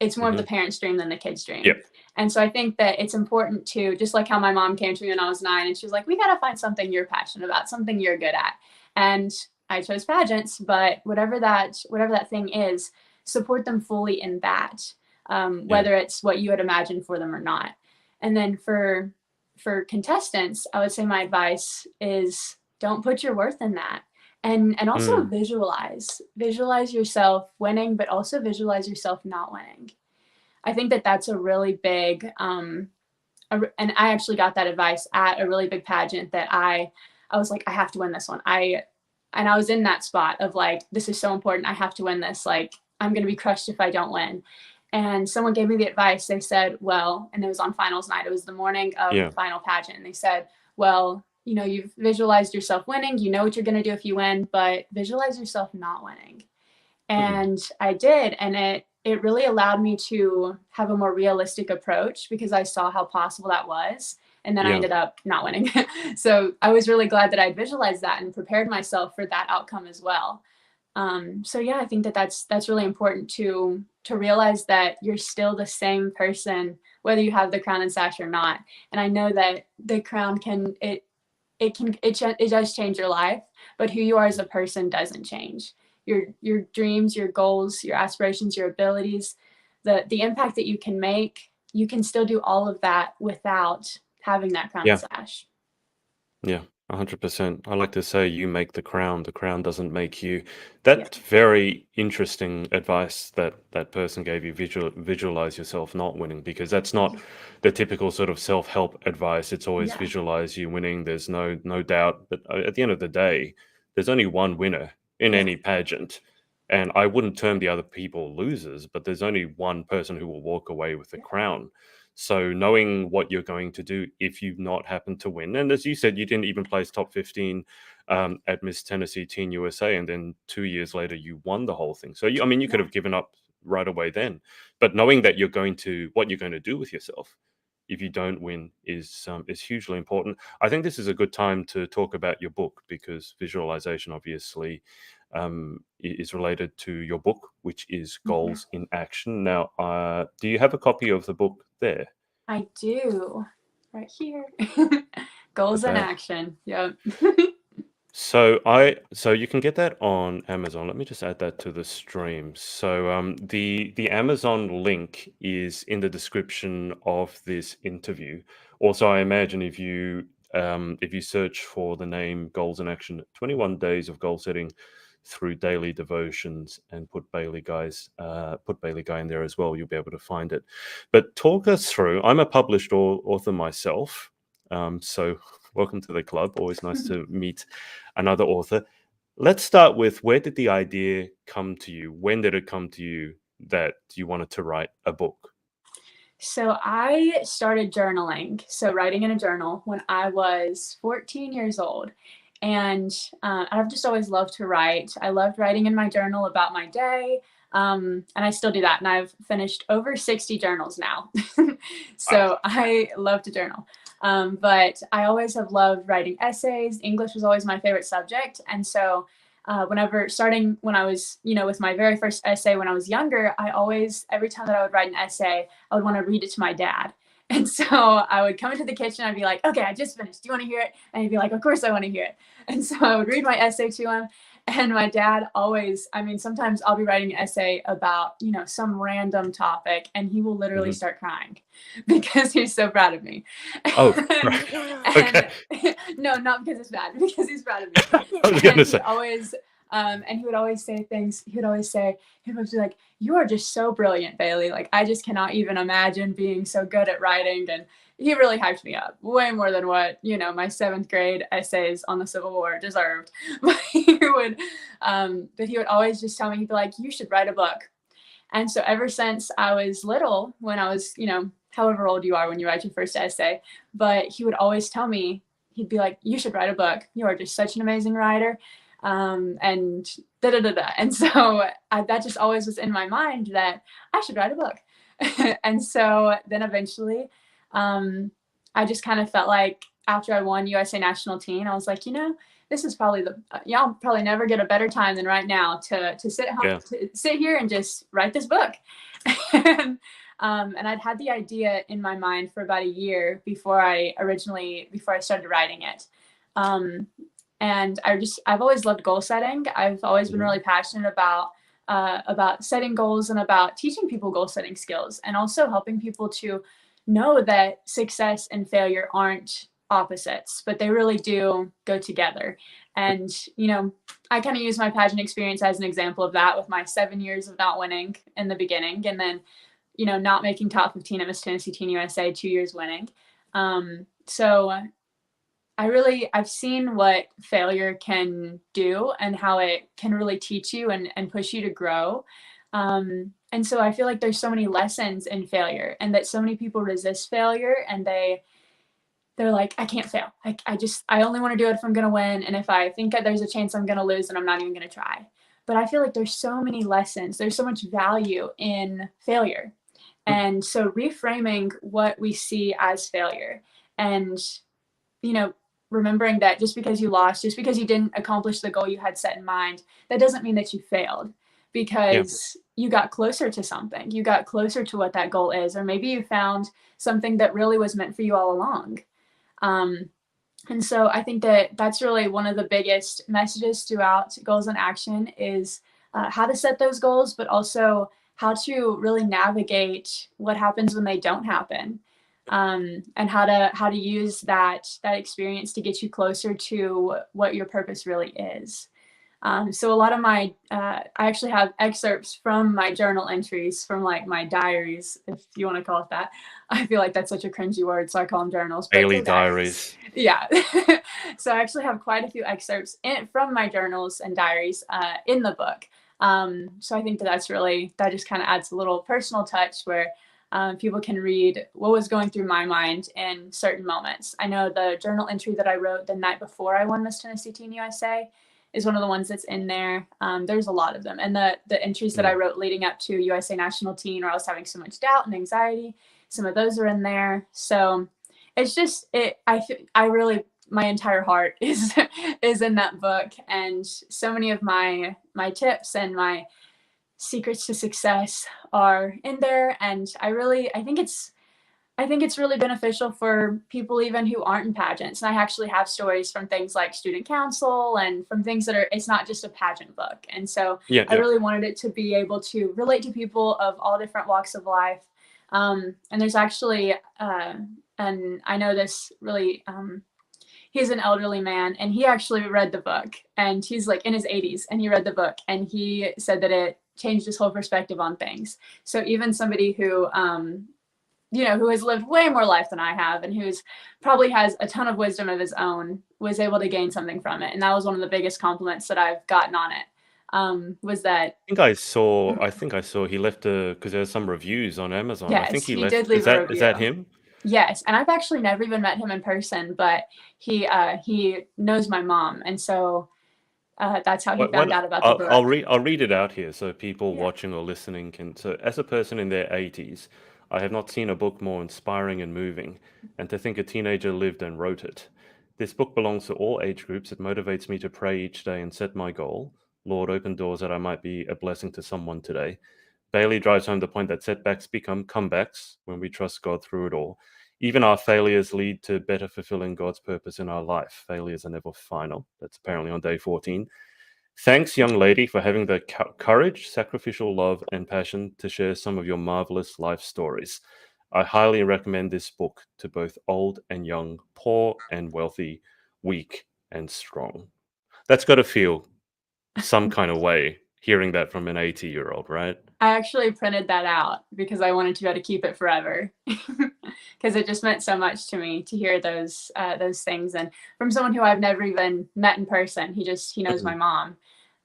S1: it's more of the parent's dream than the kid's dream. And so I think that it's important to, just like how my mom came to me when I was 9, and she was like, we got to find something you're passionate about, something you're good at. And I chose pageants, but whatever that thing is, support them fully in that, whether it's what you had imagined for them or not. And then for contestants, I would say my advice is don't put your worth in that. And also visualize yourself winning, but also visualize yourself not winning. I think that that's a really big, and I actually got that advice at a really big pageant that I was like, I have to win this one. And I was in that spot of like, this is so important. I have to win this. Like, I'm going to be crushed if I don't win. And someone gave me the advice. They said, well, and it was on finals night. It was the morning of the final pageant. And they said, well, you've visualized yourself winning. You know what you're going to do if you win, but visualize yourself not winning. And I did. And it really allowed me to have a more realistic approach, because I saw how possible that was. And then I ended up not winning. So I was really glad that I visualized that and prepared myself for that outcome as well. So yeah, I think that that's really important to realize that you're still the same person, whether you have the crown and sash or not. And I know that the crown it does change your life, but who you are as a person doesn't change. Your dreams, your goals, your aspirations, your abilities, the impact that you can make, you can still do all of that without having that crown and sash.
S2: Yeah. 100%. I like to say you make the crown doesn't make you.
S1: Yeah.
S2: That's very interesting advice that that person gave you. Visualize yourself not winning, because that's not the typical sort of self-help advice. It's always
S1: Yeah.
S2: visualize you winning. There's no doubt. But at the end of the day, there's only one winner in
S1: Yeah.
S2: any pageant. And I wouldn't term the other people losers, but there's only one person who will walk away with the
S1: Yeah.
S2: crown. So knowing what you're going to do if you've not happened to win, and as you said, you didn't even place top 15 at Miss Tennessee Teen USA, and then 2 years later you won the whole thing. So I mean, you could
S1: Yeah.
S2: have given up right away then. But knowing that you're going to what you're going to do with yourself if you don't win is hugely important. I think this is a good time to talk about your book, because visualization obviously is related to your book, which is
S1: Mhm.
S2: Goals in Action. Now, do you have a copy of the book there?
S1: I do. Right here. Goals in
S2: About
S1: action. Yep.
S2: so you can get that on Amazon. Let me just add that to the stream. So the Amazon link is in the description of this interview. Also, I imagine if you search for the name Goals in Action, 21 days of goal setting through daily devotions, and put Bailey Guy in there as well, you'll be able to find it. But talk us through. I'm a published author myself, so welcome to the club. Always nice to meet another author. Let's start with, where did the idea come to you? When did it come to you that you wanted to write a book?
S1: So I started journaling, so writing in a journal, when I was 14 years old. And I've just always loved to write. I loved writing in my journal about my day. And I still do that. And I've finished over 60 journals now.
S2: Wow.
S1: So I love to journal. But I always have loved writing essays. English was always my favorite subject. And so whenever starting when I was, with my very first essay when I was younger, I always, every time that I would write an essay, I would want to read it to my dad. And so I would come into the kitchen, I'd be like, okay, I just finished. Do you want to hear it? And he'd be like, of course I want to hear it. And so I would read my essay to him. And my dad always, I mean, sometimes I'll be writing an essay about, some random topic, and he will literally
S2: Mhm.
S1: start crying because he's so proud of me.
S2: Oh,
S1: and,
S2: right.
S1: and
S2: Okay.
S1: no, not because it's bad, because he's proud of me.
S2: I was going
S1: And
S2: to
S1: he
S2: say,
S1: always, and he would always say things. He would be like, "You are just so brilliant, Bailey. Like, I just cannot even imagine being so good at writing." And he really hyped me up way more than what, my seventh grade essays on the Civil War deserved. But he would always just tell me, he'd be like, "You should write a book." And so ever since I was little, when I was, however old you are when you write your first essay, but he would always tell me, he'd be like, "You should write a book. You are just such an amazing writer." And da da da da. And so that just always was in my mind that I should write a book. And so then eventually, I just kind of felt like after I won USA National Teen, I was like, this is probably y'all probably never get a better time than right now to
S2: yeah.
S1: sit here and just write this book. and, and I'd had the idea in my mind for about a year before I started writing it. And I've always loved goal setting. I've always been
S2: Mhm.
S1: really passionate about setting goals and about teaching people goal setting skills, and also helping people to know that success and failure aren't opposites, but they really do go together. And, I kind of use my pageant experience as an example of that, with my 7 years of not winning in the beginning, and then, not making top 15 at Miss Tennessee Teen USA, 2 years winning. So I've seen what failure can do and how it can really teach you and push you to grow. And so I feel like there's so many lessons in failure, and that so many people resist failure, and they're like, I can't fail. I only want to do it if I'm going to win. And if I think that there's a chance I'm going to lose, then I'm not even going to try. But I feel like there's so many lessons. There's so much value in failure.
S2: Mm.
S1: And so reframing what we see as failure, and, you know, remembering that just because you lost, just because you didn't accomplish the goal you had set in mind, that doesn't mean that you failed,
S2: Yeah.
S1: because you got closer to something. You got closer to what that goal is, or maybe you found something that really was meant for you all along. Um, and so I think that that's really one of the biggest messages throughout Goals in Action is how to set those goals, but also how to really navigate what happens when they don't happen. and how to use that experience to get you closer to what your purpose really is. So a lot of I actually have excerpts from my journal entries, from like my diaries, if you want to call it that. I feel like that's such a cringy word, so I call them journals, but
S2: Daily
S1: they're diaries.
S2: diaries.
S1: Yeah. So I actually have quite a few excerpts from my journals and diaries in the book. So I think that just kind of adds a little personal touch where people can read what was going through my mind in certain moments. I know the journal entry that I wrote the night before I won Miss Tennessee Teen USA is one of the ones that's in there. There's a lot of them. And the entries that I wrote leading up to USA National Teen, where I was having so much doubt and anxiety, some of those are in there. So it's just, I really, my entire heart is in that book. And so many of my tips and my secrets to success are in there. And I think it's really beneficial for people even who aren't in pageants. And I actually have stories from things like student council and from things that it's not just a pageant book. And so
S2: Yeah,
S1: I really wanted it to be able to relate to people of all different walks of life. And there's actually, and I know this really, he's an elderly man and he actually read the book, and he's like in his 80s, and he read the book and he said that it changed his whole perspective on things. So even somebody who, who has lived way more life than I have and who's probably has a ton of wisdom of his own, was able to gain something from it. And that was one of the biggest compliments that I've gotten on it. Was that
S2: I think I saw he left because there's some reviews on Amazon. I think
S1: yes,
S2: he
S1: he
S2: left.
S1: did leave a
S2: Is that
S1: review.
S2: him?
S1: Yes, and I've actually never even met him in person, but he knows my mom, and so that's how he found out about the book.
S2: I'll read it out here so people
S1: Yeah.
S2: watching or listening can. So, as a person in their 80s, I have not seen a book more inspiring and moving, and to think a teenager lived and wrote it. This book belongs to all age groups. It motivates me to pray each day and set my goal. Lord, open doors that I might be a blessing to someone today. Bailey drives home the point that setbacks become comebacks when we trust God through it all. Even our failures lead to better fulfilling God's purpose in our life. Failures are never final. That's apparently on day 14. Thanks, young lady, for having the courage, sacrificial love, and passion to share some of your marvelous life stories. I highly recommend this book to both old and young, poor and wealthy, weak and strong. That's got to feel some kind of way hearing that from an 80-year-old, right?
S1: I actually printed that out because I wanted to be able to keep it forever, because it just meant so much to me to hear those things, and from someone who I've never even met in person. He knows my
S2: Mhm.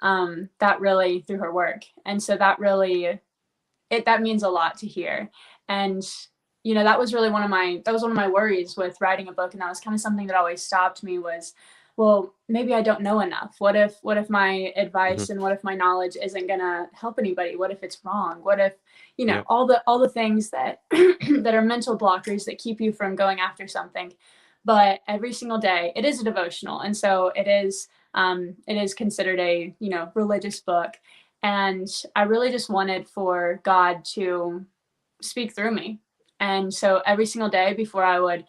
S1: mom, that really through her work, and so that means a lot to hear. And that was really one of my worries with writing a book, and that was kind of something that always stopped me was, well, maybe I don't know enough. What if my advice
S2: Mhm.
S1: and what if my knowledge isn't going to help anybody? What if it's wrong? What if
S2: Yep.
S1: all the things that that are mental blockers that keep you from going after something. But every single day it is a devotional, and so it is considered a religious book. And I really just wanted for God to speak through me. And so every single day before I would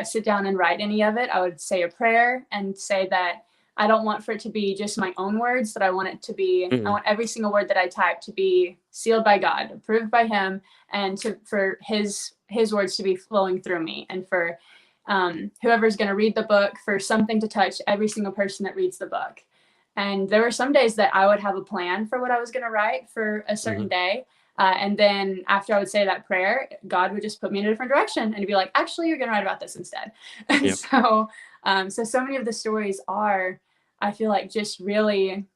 S1: sit down and write any of it, I would say a prayer and say that I don't want for it to be just my own words, that I
S2: Mhm.
S1: want every single word that I type to be sealed by God, approved by Him, and for His words to be flowing through me, and for whoever's going to read the book, for something to touch every single person that reads the book. And there were some days that I would have a plan for what I was going to write for a certain
S2: Mhm.
S1: day. And then after I would say that prayer, God would just put me in a different direction and be like, actually, you're going to write about this instead. And
S2: Yep.
S1: so many of the stories are, I feel like, just really,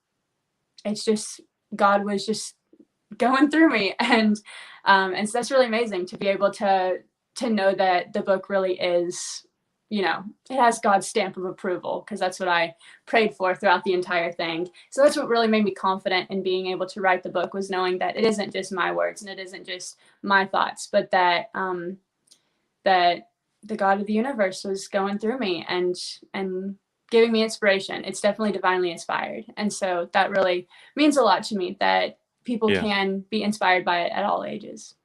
S1: it's just God was just going through me. And so that's really amazing to be able to know that the book really is, it has God's stamp of approval, because that's what I prayed for throughout the entire thing. So that's what really made me confident in being able to write the book, was knowing that it isn't just my words and it isn't just my thoughts, but that the God of the universe was going through me and giving me inspiration. It's definitely divinely inspired. And so that really means a lot to me, that people
S2: Yeah.
S1: can be inspired by it at all ages.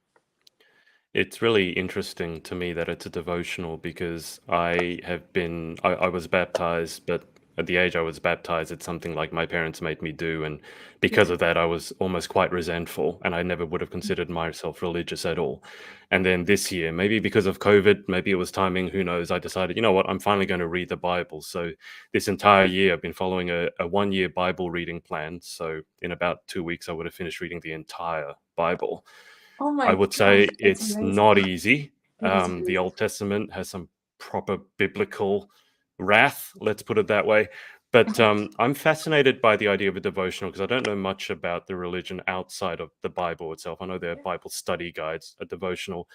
S2: It's really interesting to me that it's a devotional because I was baptized, but at the age I was baptized, it's something like my parents made me do, and because
S1: Yeah.
S2: of that, I was almost quite resentful, and I never would have considered myself religious at all. And then this year, maybe because of COVID, maybe it was timing, who knows, I decided, you know what, I'm finally going to read the Bible. So this entire year, I've been following a 1 year Bible reading plan. So in about 2 weeks, I would have finished reading the entire Bible.
S1: Oh
S2: I
S1: my
S2: would
S1: gosh,
S2: say
S1: it's
S2: it's not
S1: amazing.
S2: easy.
S1: It is
S2: The
S1: really.
S2: Old Testament has some proper biblical wrath, let's put it that way. But I'm fascinated by the idea of a devotional because I don't know much about the religion outside of the Bible itself. I know there are Bible study guides. A devotional,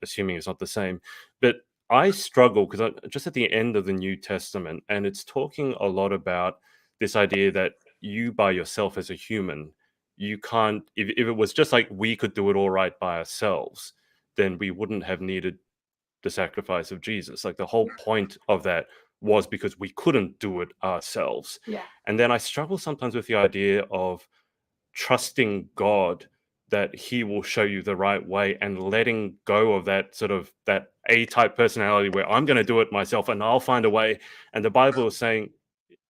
S2: assuming it's not the same. But I struggle because I'm just at the end of the New Testament, and it's talking a lot about this idea that you by yourself as a human, you can't, if it was just like we could do it all right by ourselves, then we wouldn't have needed the sacrifice of Jesus. Like the whole point of that was because we couldn't do it ourselves.
S1: Yeah.
S2: And then I struggle sometimes with the idea of trusting God that he will show you the right way and letting go of that sort of that A-type personality where I'm going to do it myself and I'll find a way. And the Bible is saying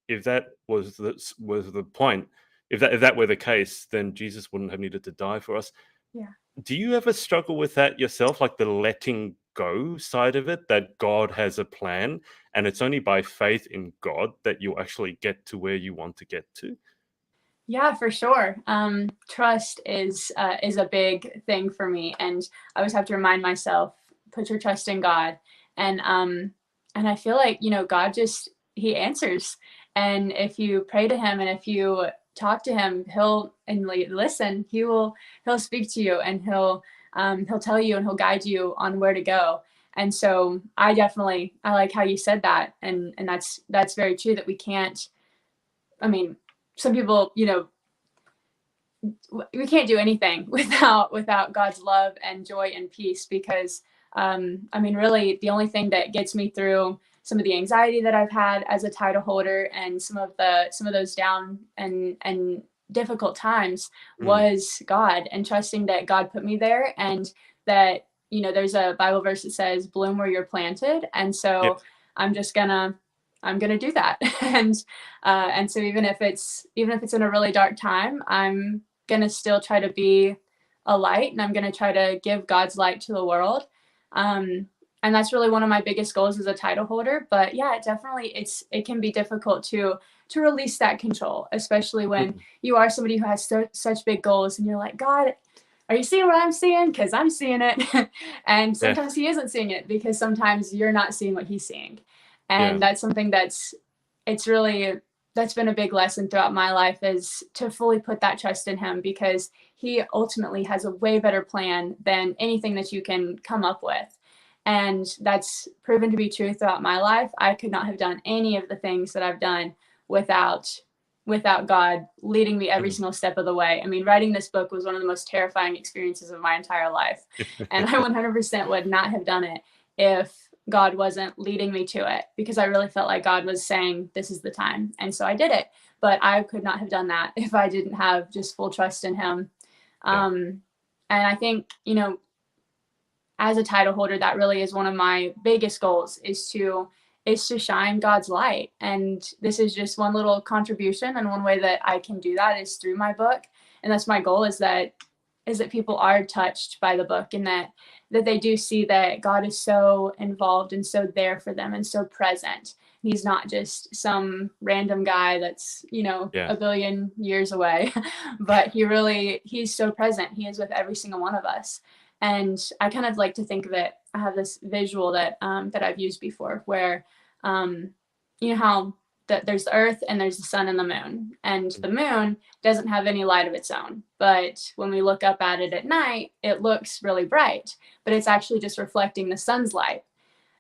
S2: if that was the point, if that were the case, then Jesus wouldn't have needed to die for us.
S1: Yeah.
S2: Do you ever struggle with that yourself, like the letting go side of it, that God has a plan and it's only by faith in God that you actually get to where you want to get to?
S1: Yeah, for sure. Trust is a big thing for me, and I always have to remind myself, put your trust in God, and I feel like God just He answers, and if you pray to Him and if you talk to Him, listen. He'll speak to you, and He'll tell you and He'll guide you on where to go. And so I like how you said that, and that's very true that we can't. I mean, some people, we can't do anything without God's love and joy and peace because I mean really the only thing that gets me through some of the anxiety that I've had as a title holder and some of those down and difficult times
S2: Mm,
S1: was God and trusting that God put me there and that there's a Bible verse that says bloom where you're planted, and
S2: yep.
S1: so I'm just gonna I'm gonna do that and so even if it's in a really dark time, I'm gonna still try to be a light and I'm gonna try to give God's light to the world. Um, and that's really one of my biggest goals as a title holder. But yeah, it can be difficult to release that control, especially when
S2: Mm,
S1: you are somebody who has such big goals and you're like, God, are you seeing what I'm seeing? Because I'm seeing it. And
S2: yeah,
S1: sometimes he isn't seeing it because sometimes you're not seeing what he's seeing.
S2: yeah.
S1: And that's something it's really that's been a big lesson throughout my life is to fully put that trust in him because he ultimately has a way better plan than anything that you can come up with. And that's proven to be true throughout my life. I could not have done any of the things that I've done without without God leading me every
S2: Mm.
S1: single step of the way. I mean, writing this book was one of the most terrifying experiences of my entire life. And I 100% would not have done it if God wasn't leading me to it because I really felt like God was saying, this is the time. And so I did it. But I could not have done that if I didn't have just full trust in Him.
S2: Yeah.
S1: And I think, as a title holder, that really is one of my biggest goals is to shine God's light. And this is just one little contribution. And one way that I can do that is through my book. And that's my goal is that people are touched by the book and that they do see that God is so involved and so there for them and so present. He's not just some random guy that's,
S2: Yeah.
S1: a billion years away, but he's so present. He is with every single one of us. And I kind of like to think of it. I have this visual that I've used before where, you know how that there's the earth and there's the sun and the moon, and
S2: Mm,
S1: the moon doesn't have any light of its own, but when we look up at it at night it looks really bright, but it's actually just reflecting the sun's light.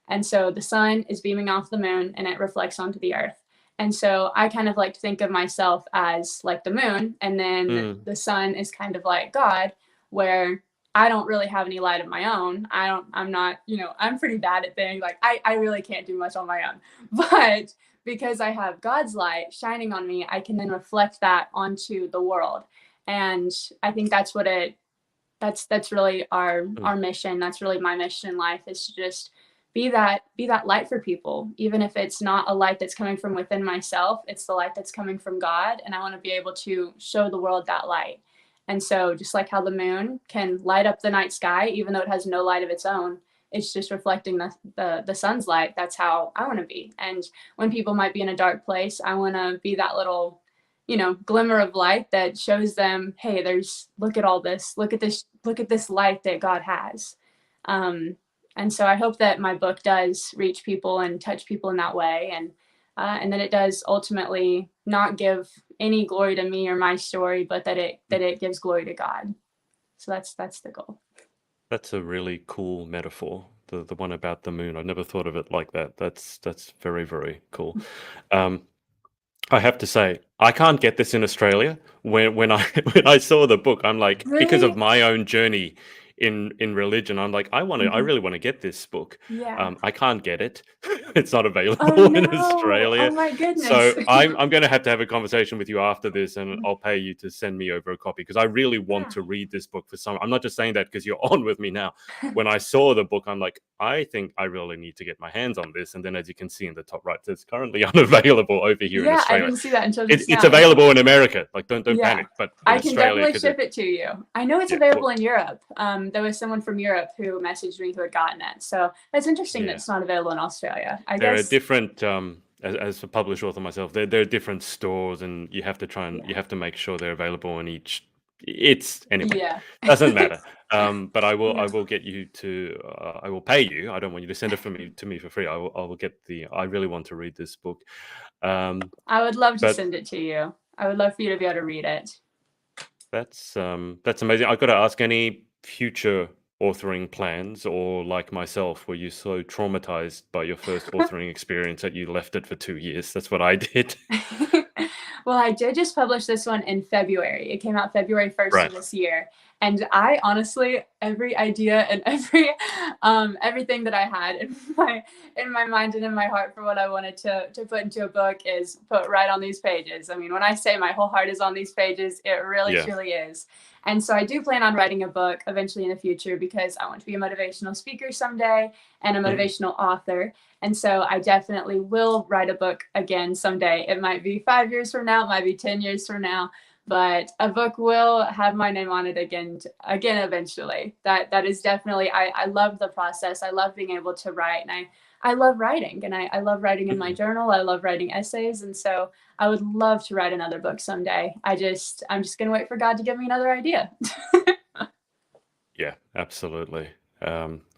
S1: And so the sun is beaming off the moon and it reflects onto the earth. And so I kind of like to think of myself as like the moon, and then
S2: mm,
S1: the sun is kind of like God, where I don't really have any light of my own. I'm not, I'm pretty bad at things. Like I really can't do much on my own. But because I have God's light shining on me, I can then reflect that onto the world. And I think that's really our
S2: mm.
S1: mission. That's really my mission in life is to just be that light for people, even if it's not a light that's coming from within myself. It's the light that's coming from God, and I want to be able to show the world that light. And so just like how the moon can light up the night sky even though it has no light of its own, it's just reflecting the sun's light. That's how I want to be. And when people might be in a dark place, I want to be that little, glimmer of light that shows them, hey, look at all this, look at this light that God has. And so I hope that my book does reach people and touch people in that way, and that it does ultimately not give any glory to me or my story, but that it gives glory to God. So that's the goal.
S2: That's a really cool metaphor. The one about the moon. I never thought of it like that. That's very, very cool. I have to say, I can't get this in Australia. When I when I saw the book, I'm like, because of
S1: Really?
S2: my own journey in religion, I'm like, I really want to get this book.
S1: Yeah.
S2: I can't get it. It's not
S1: Oh
S2: available in
S1: no. Oh
S2: Australia.
S1: my goodness.
S2: So I'm going to have a conversation with you after this, and I'll pay you to send me over a copy because I really want
S1: Yeah.
S2: to read this book for some. I'm not just saying that because you're on with me now. When I saw the book, I'm like, I think I really need to get my hands on this. And then, as you can see in the top right, it's currently unavailable over here in
S1: Yeah, I
S2: Australia.
S1: didn't see that until just
S2: It's
S1: now.
S2: available in America. Like, don't
S1: Yeah.
S2: panic. But in
S1: I can
S2: Australia,
S1: definitely
S2: because
S1: ship it to you. I know it's
S2: yeah,
S1: available
S2: well,
S1: in Europe. There was someone from Europe who messaged me who had gotten it. So that's interesting that
S2: yeah,
S1: it's not available in Australia. I
S2: there are
S1: guess,
S2: different. As a published author myself, there are different stores, and you have to you
S1: yeah.
S2: have to make sure they're available in each. It's anyway,
S1: Yeah.
S2: doesn't matter. But I
S1: Yeah.
S2: will get you to. I will pay you. I don't want you to send it to me for free. I will get the. I really want to read this book.
S1: I would love to
S2: But
S1: send it to you. I would love for you to be able to read it.
S2: that's amazing. I've got to ask, any future authoring plans, or like myself, were you so traumatized by your first authoring experience that you left it for 2 years? That's what I did.
S1: Well, I did just publish this one in February. It came out February 1st
S2: Right.
S1: of this year. And I honestly, every idea and everything that I had in my mind and in my heart for what I wanted to put into a book is put right on these pages. I mean, when I say my whole heart is on these pages, it really
S2: Yeah.
S1: truly is. And so I do plan on writing a book eventually in the future because I want to be a motivational speaker someday and a
S2: Mhm.
S1: motivational author. And so I definitely will write a book again someday. It might be 5 years from now, it might be 10 years from now, but a book will have my name on it again eventually. That is definitely, I love the process. I love being able to write, and I love writing, and I love writing in my
S2: Mhm.
S1: journal. I love writing essays. And so I would love to write another book someday. I'm just gonna wait for God to give me another idea.
S2: Yeah, absolutely.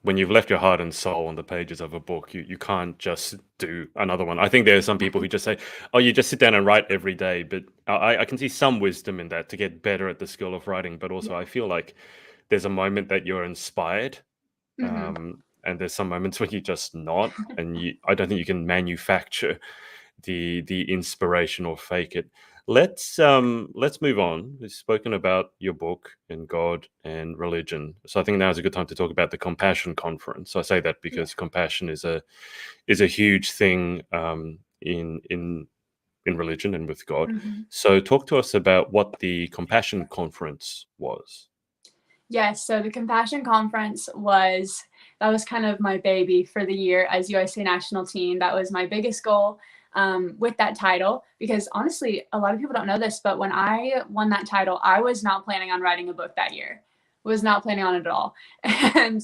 S2: When you've left your heart and soul on the pages of a book, you can't just do another one. I think there are some people who just say, "Oh, you just sit down and write every day." But I can see some wisdom in that to get better at the skill of writing. But also, I
S1: Yeah.
S2: feel like there's a moment that you're inspired,
S1: Hmm.
S2: and there's some moments when you're just not, and I don't think you can manufacture the inspiration or fake it. Let's move on. We've spoken about your book and God and religion. So I think now is a good time to talk about the Compassion Conference. So I say that
S1: Yeah.
S2: because compassion is a huge thing in religion and with God.
S1: Hmm.
S2: So talk to us about what the Compassion Conference was.
S1: Yes, so the Compassion Conference that was kind of my baby for the year as USA national team. That was my biggest goal with that title, because honestly, a lot of people don't know this, but when I won that title, I was not planning on writing a book that year. Was not planning on it at all, and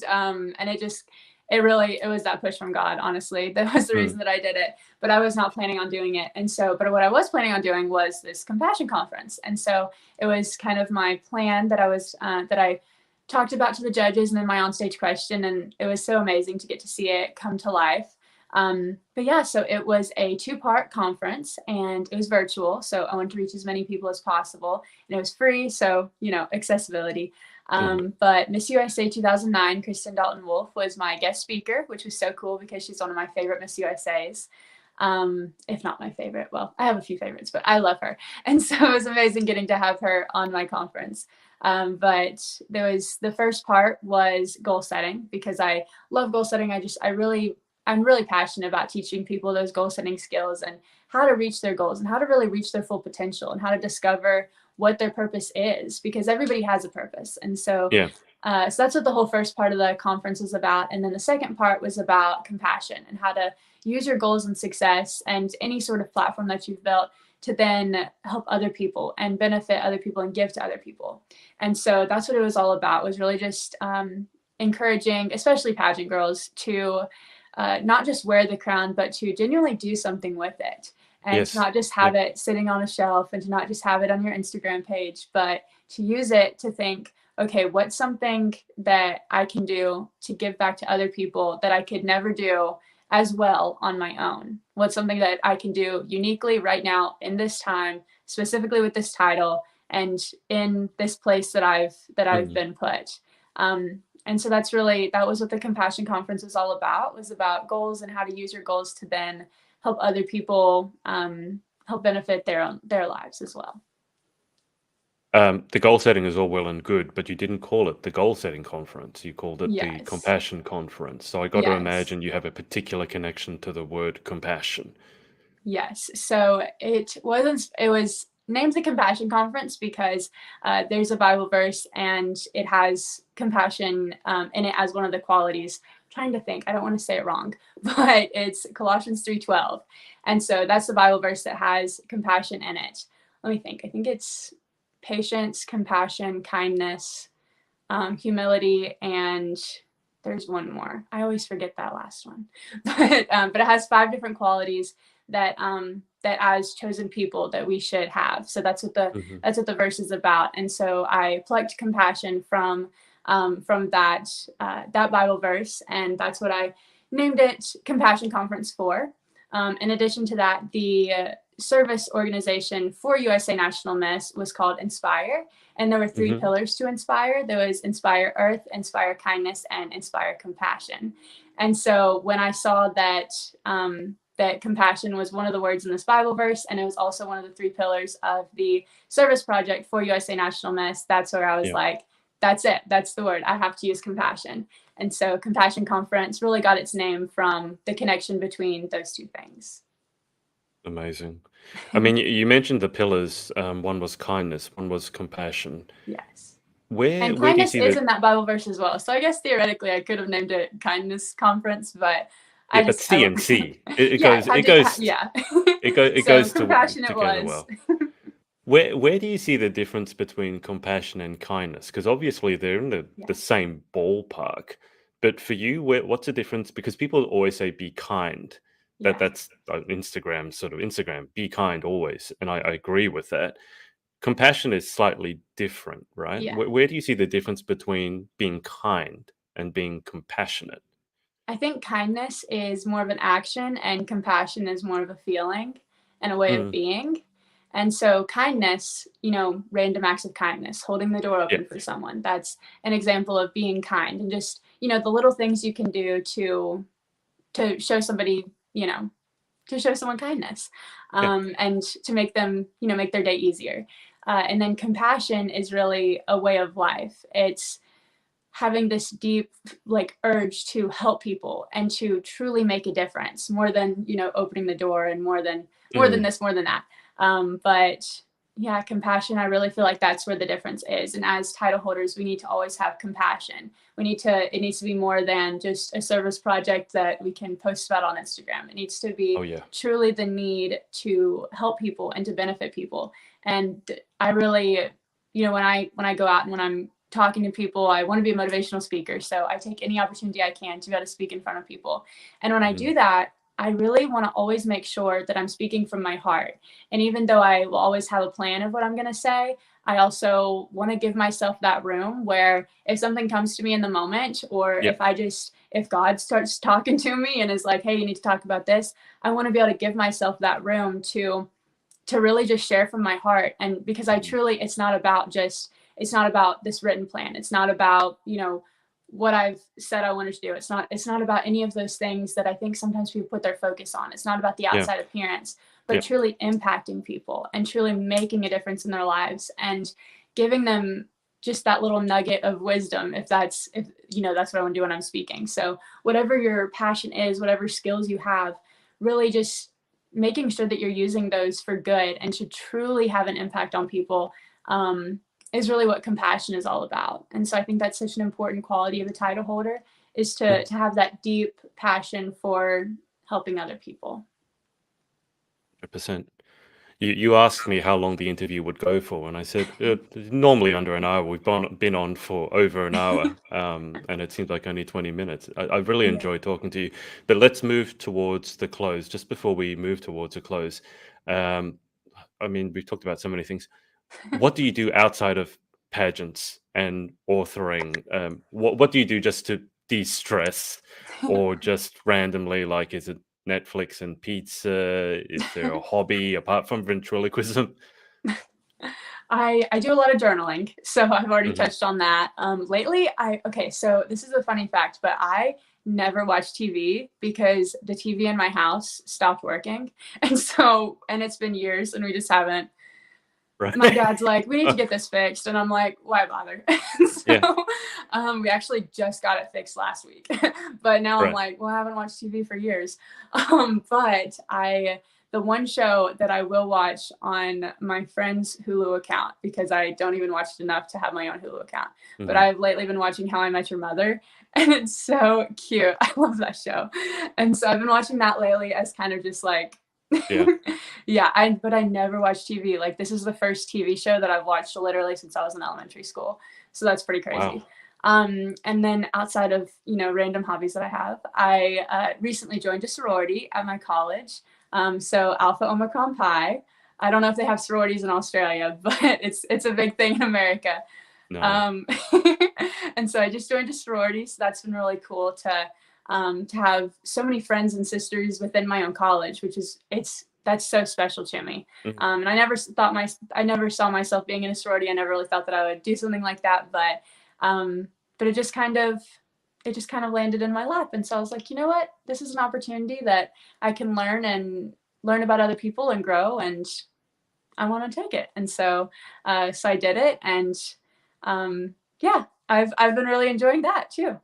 S1: it was that push from God. Honestly, that was the
S2: Mm,
S1: reason that I did it. But I was not planning on doing it, and so, but what I was planning on doing was this Compassion Conference, and so it was kind of my plan that I talked about to the judges and then my onstage question, and it was so amazing to get to see it come to life. But yeah, so it was a two-part conference, and it was virtual, so I wanted to reach as many people as possible, and it was free, so accessibility.
S2: mhm.
S1: But Miss USA 2009, Kristen Dalton Wolf, was my guest speaker, which was so cool because she's one of my favorite Miss USA's. If not my favorite. Well, I have a few favorites, but I love her. And so it was amazing getting to have her on my conference. But the first part was goal setting, because I love goal setting. I'm really passionate about teaching people those goal setting skills and how to reach their goals and how to really reach their full potential and how to discover what their purpose is, because everybody has a purpose. And so
S2: Yeah.
S1: So that's what the whole first part of the conference was about. And then the second part was about compassion and how to use your goals and success and any sort of platform that you've built to then help other people and benefit other people and give to other people. And so that's what it was all about, was really just encouraging, especially pageant girls, to not just wear the crown, but to genuinely do something with it. And to not just have it sitting on a shelf, and to not just have it on your Instagram page, but to use it to think, okay, what's something that I can do to give back to other people that I could never do as well on my own? What's something that I can do uniquely right now in this time, specifically with this title and in this place that I've been put? And so that was what the Compassion Conference was all about, was about goals and how to use your goals to then help other people, help benefit their lives as well.
S2: The goal setting is all well and good, but you didn't call it the goal setting conference. You called it the Compassion Conference. So I got to imagine you have a particular connection to the word compassion.
S1: Yes. So it was named the Compassion Conference because there's a Bible verse and it has compassion in it as one of the qualities. I'm trying to think, I don't want to say it wrong, but it's Colossians 3:12. And so that's the Bible verse that has compassion in it. Let me think. I think it's patience, compassion, kindness, humility, and there's one more. I always forget that last one. But it has 5 different qualities that as chosen people that we should have. So that's what the verse is about. And so I plucked compassion from that Bible verse, and that's what I named it Compassion Conference for. In addition to that, the service organization for USA National Miss was called Inspire, and there were 3 pillars to Inspire. There was Inspire Earth, Inspire Kindness, and Inspire Compassion. And so when I saw that that compassion was one of the words in this Bible verse, and it was also one of the 3 pillars of the service project for USA National Miss, that's where I was like, that's it. That's the word. I have to use compassion. And so Compassion Conference really got its name from the connection between those 2 things.
S2: Amazing. I mean, you mentioned the pillars. One was kindness, one was compassion.
S1: Yes.
S2: Where
S1: kindness
S2: do you see
S1: is in that Bible verse as well. So I guess theoretically I could have named it Kindness Conference, but
S2: but C and C. It goes
S1: compassionate
S2: together well. Where do you see the difference between compassion and kindness? Because obviously they're in the same ballpark. But for you, what's the difference? Because people always say be kind. That's Instagram, be kind always. And I agree with that. Compassion is slightly different, right?
S1: Yeah.
S2: Where do you see the difference between being kind and being compassionate?
S1: I think kindness is more of an action and compassion is more of a feeling and a way of being. And so kindness, random acts of kindness, holding the door open for someone, that's an example of being kind, and just, the little things you can do to show somebody, to show someone kindness, and to make them, make their day easier. And then compassion is really a way of life. It's having this deep urge to help people and to truly make a difference, more than opening the door, and more than this, more than that. But yeah, compassion, I really feel like that's where the difference is. And as title holders, we need to always have compassion. It needs to be more than just a service project that we can post about on Instagram. It needs to be truly the need to help people and to benefit people. And I really, when I go out and when I'm talking to people, I want to be a motivational speaker. So I take any opportunity I can to be able to speak in front of people. And when I do that, I really want to always make sure that I'm speaking from my heart. And even though I will always have a plan of what I'm going to say, I also want to give myself that room where if something comes to me in the moment, or if God starts talking to me and is like, hey, you need to talk about this, I want to be able to give myself that room to really just share from my heart. And because I truly, it's not about this written plan. It's not about, what I've said I wanted to do. It's not about any of those things that I think sometimes people put their focus on. It's not about the outside appearance, but truly impacting people and truly making a difference in their lives and giving them just that little nugget of wisdom, if that's what I want to do when I'm speaking. So whatever your passion is, whatever skills you have, really just making sure that you're using those for good and to truly have an impact on people. is really what compassion is all about. And so I think that's such an important quality of a title holder, is to have that deep passion for helping other people.
S2: 100%. You asked me how long the interview would go for, and I said normally under an hour. We've been on for over an hour, and it seems like only 20 minutes. I really
S1: Yeah.
S2: enjoyed talking to you, but let's move towards the close. Just before we move towards a close, um, I mean, we've talked about so many things. What do you do outside of pageants and authoring? What do you do just to de-stress, or just randomly, like, is it Netflix and pizza? Is there a hobby apart from ventriloquism?
S1: I do a lot of journaling, so I've already
S2: Mhm.
S1: touched on that. Lately, okay, so this is a funny fact, but I never watch TV because the TV in my house stopped working, and it's been years, and we just haven't. My
S2: Right.
S1: dad's like, "We need to get this fixed," and I'm like, "Why bother?"
S2: Yeah,
S1: So, we actually just got it fixed last week, but now I'm
S2: right.
S1: like, "Well, I haven't watched TV for years." But the one show that I will watch on my friend's Hulu account, because I don't even watch it enough to have my own Hulu account, but
S2: Mhm.
S1: I've lately been watching How I Met Your Mother, and it's so cute. I love that show, and so I've been watching that lately as kind of just like
S2: Yeah.
S1: yeah, but I never watched TV. Like, this is the first TV show that I've watched literally since I was in elementary school. So that's pretty
S2: Wow.
S1: crazy. And then outside of, random hobbies that I have, I recently joined a sorority at my college. So Alpha Omicron Pi. I don't know if they have sororities in Australia, but it's a big thing in America.
S2: No.
S1: Um, and so I just joined a sorority, so that's been really cool to have so many friends and sisters within my own college, which is that's so special to me.
S2: Mhm.
S1: And I never saw myself being in a sorority. I never really thought that I would do something like that, but it just kind of landed in my lap, and so I was like, you know what, this is an opportunity that I can learn about other people and grow, and I want to take it. And so I did it, and yeah, I've been really enjoying that too.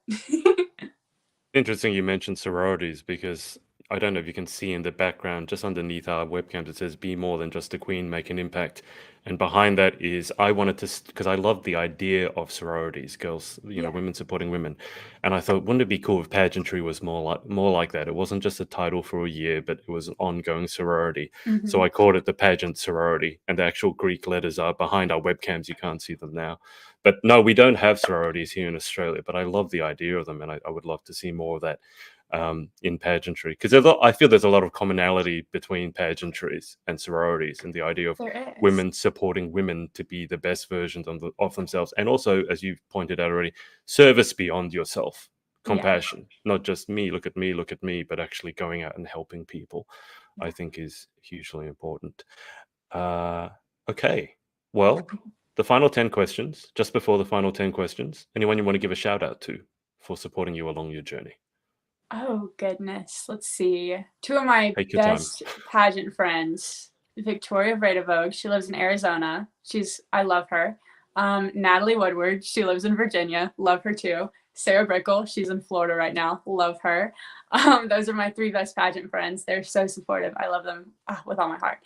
S2: Interesting you mentioned sororities, because I don't know if you can see in the background, just underneath our webcams, it says "Be more than just a queen, make an impact." And behind that is, I wanted to, because I love the idea of sororities, girls,
S1: Yeah.
S2: women supporting women. And I thought, wouldn't it be cool if pageantry was more like that? It wasn't just a title for a year, but it was an ongoing sorority. So
S1: Hmm.
S2: I called it the pageant sorority, and the actual Greek letters are behind our webcams. You can't see them now. But no, we don't have sororities here in Australia, but I love the idea of them, and I would love to see more of that in pageantry, because I feel there's a lot of commonality between pageantries and sororities, and the idea of
S1: There is.
S2: women supporting women to be the best versions of themselves, and also, as you've pointed out already, service beyond yourself,
S1: Yeah.
S2: compassion, not just me, look at me, but actually going out and helping people, I
S1: Yeah.
S2: think is hugely important. Uh, okay. Well, the final 10 questions, just before the final 10 questions, anyone you want to give a shout out to for supporting you along your journey?
S1: Oh goodness. Let's see. Two of my
S2: Take your time.
S1: best pageant friends, Victoria Vredevog, she lives in Arizona. I love her. Natalie Woodward, she lives in Virginia. Love her too. Sarah Brickle, she's in Florida right now. Love her. Those are my three best pageant friends. They're so supportive. I love them with all my heart.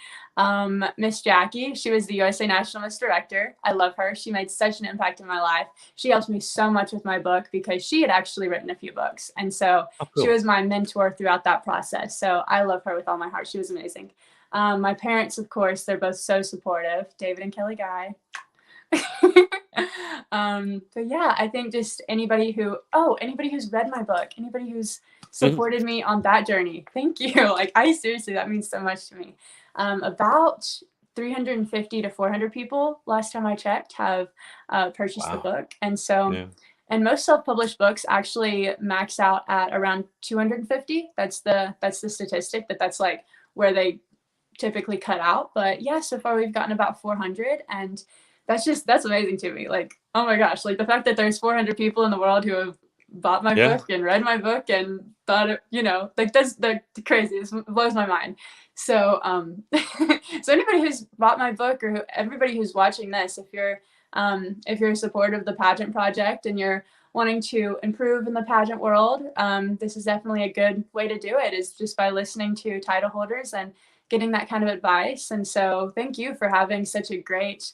S1: Miss Jackie, she was the USA National Miss Director. I love her. She made such an impact in my life. She helped me so much with my book because she had actually written a few books. And so
S2: Oh,
S1: she
S2: cool.
S1: was my mentor throughout that process. So I love her with all my heart. She was amazing. My parents, of course, they're both so supportive. David and Kelly Guy. But yeah, I think just anybody who's read my book, anybody who's
S2: Mhm.
S1: supported me on that journey, thank you. Like, I seriously, that means so much to me. About 350 to 400 people, last time I checked, have purchased the
S2: Wow.
S1: book. And most self-published books actually max out at around 250. That's the statistic, that's like where they typically cut out. But yeah, so far we've gotten about 400, and that's amazing to me. Like, oh my gosh, like the fact that there's 400 people in the world who have bought my
S2: Yeah.
S1: book and read my book and thought it, like that's crazy. It blows my mind. So so anybody who's bought my book, or everybody who's watching this, if you're a supporter of the pageant project and you're wanting to improve in the pageant world, this is definitely a good way to do it, is just by listening to title holders and getting that kind of advice. And so thank you for having such a great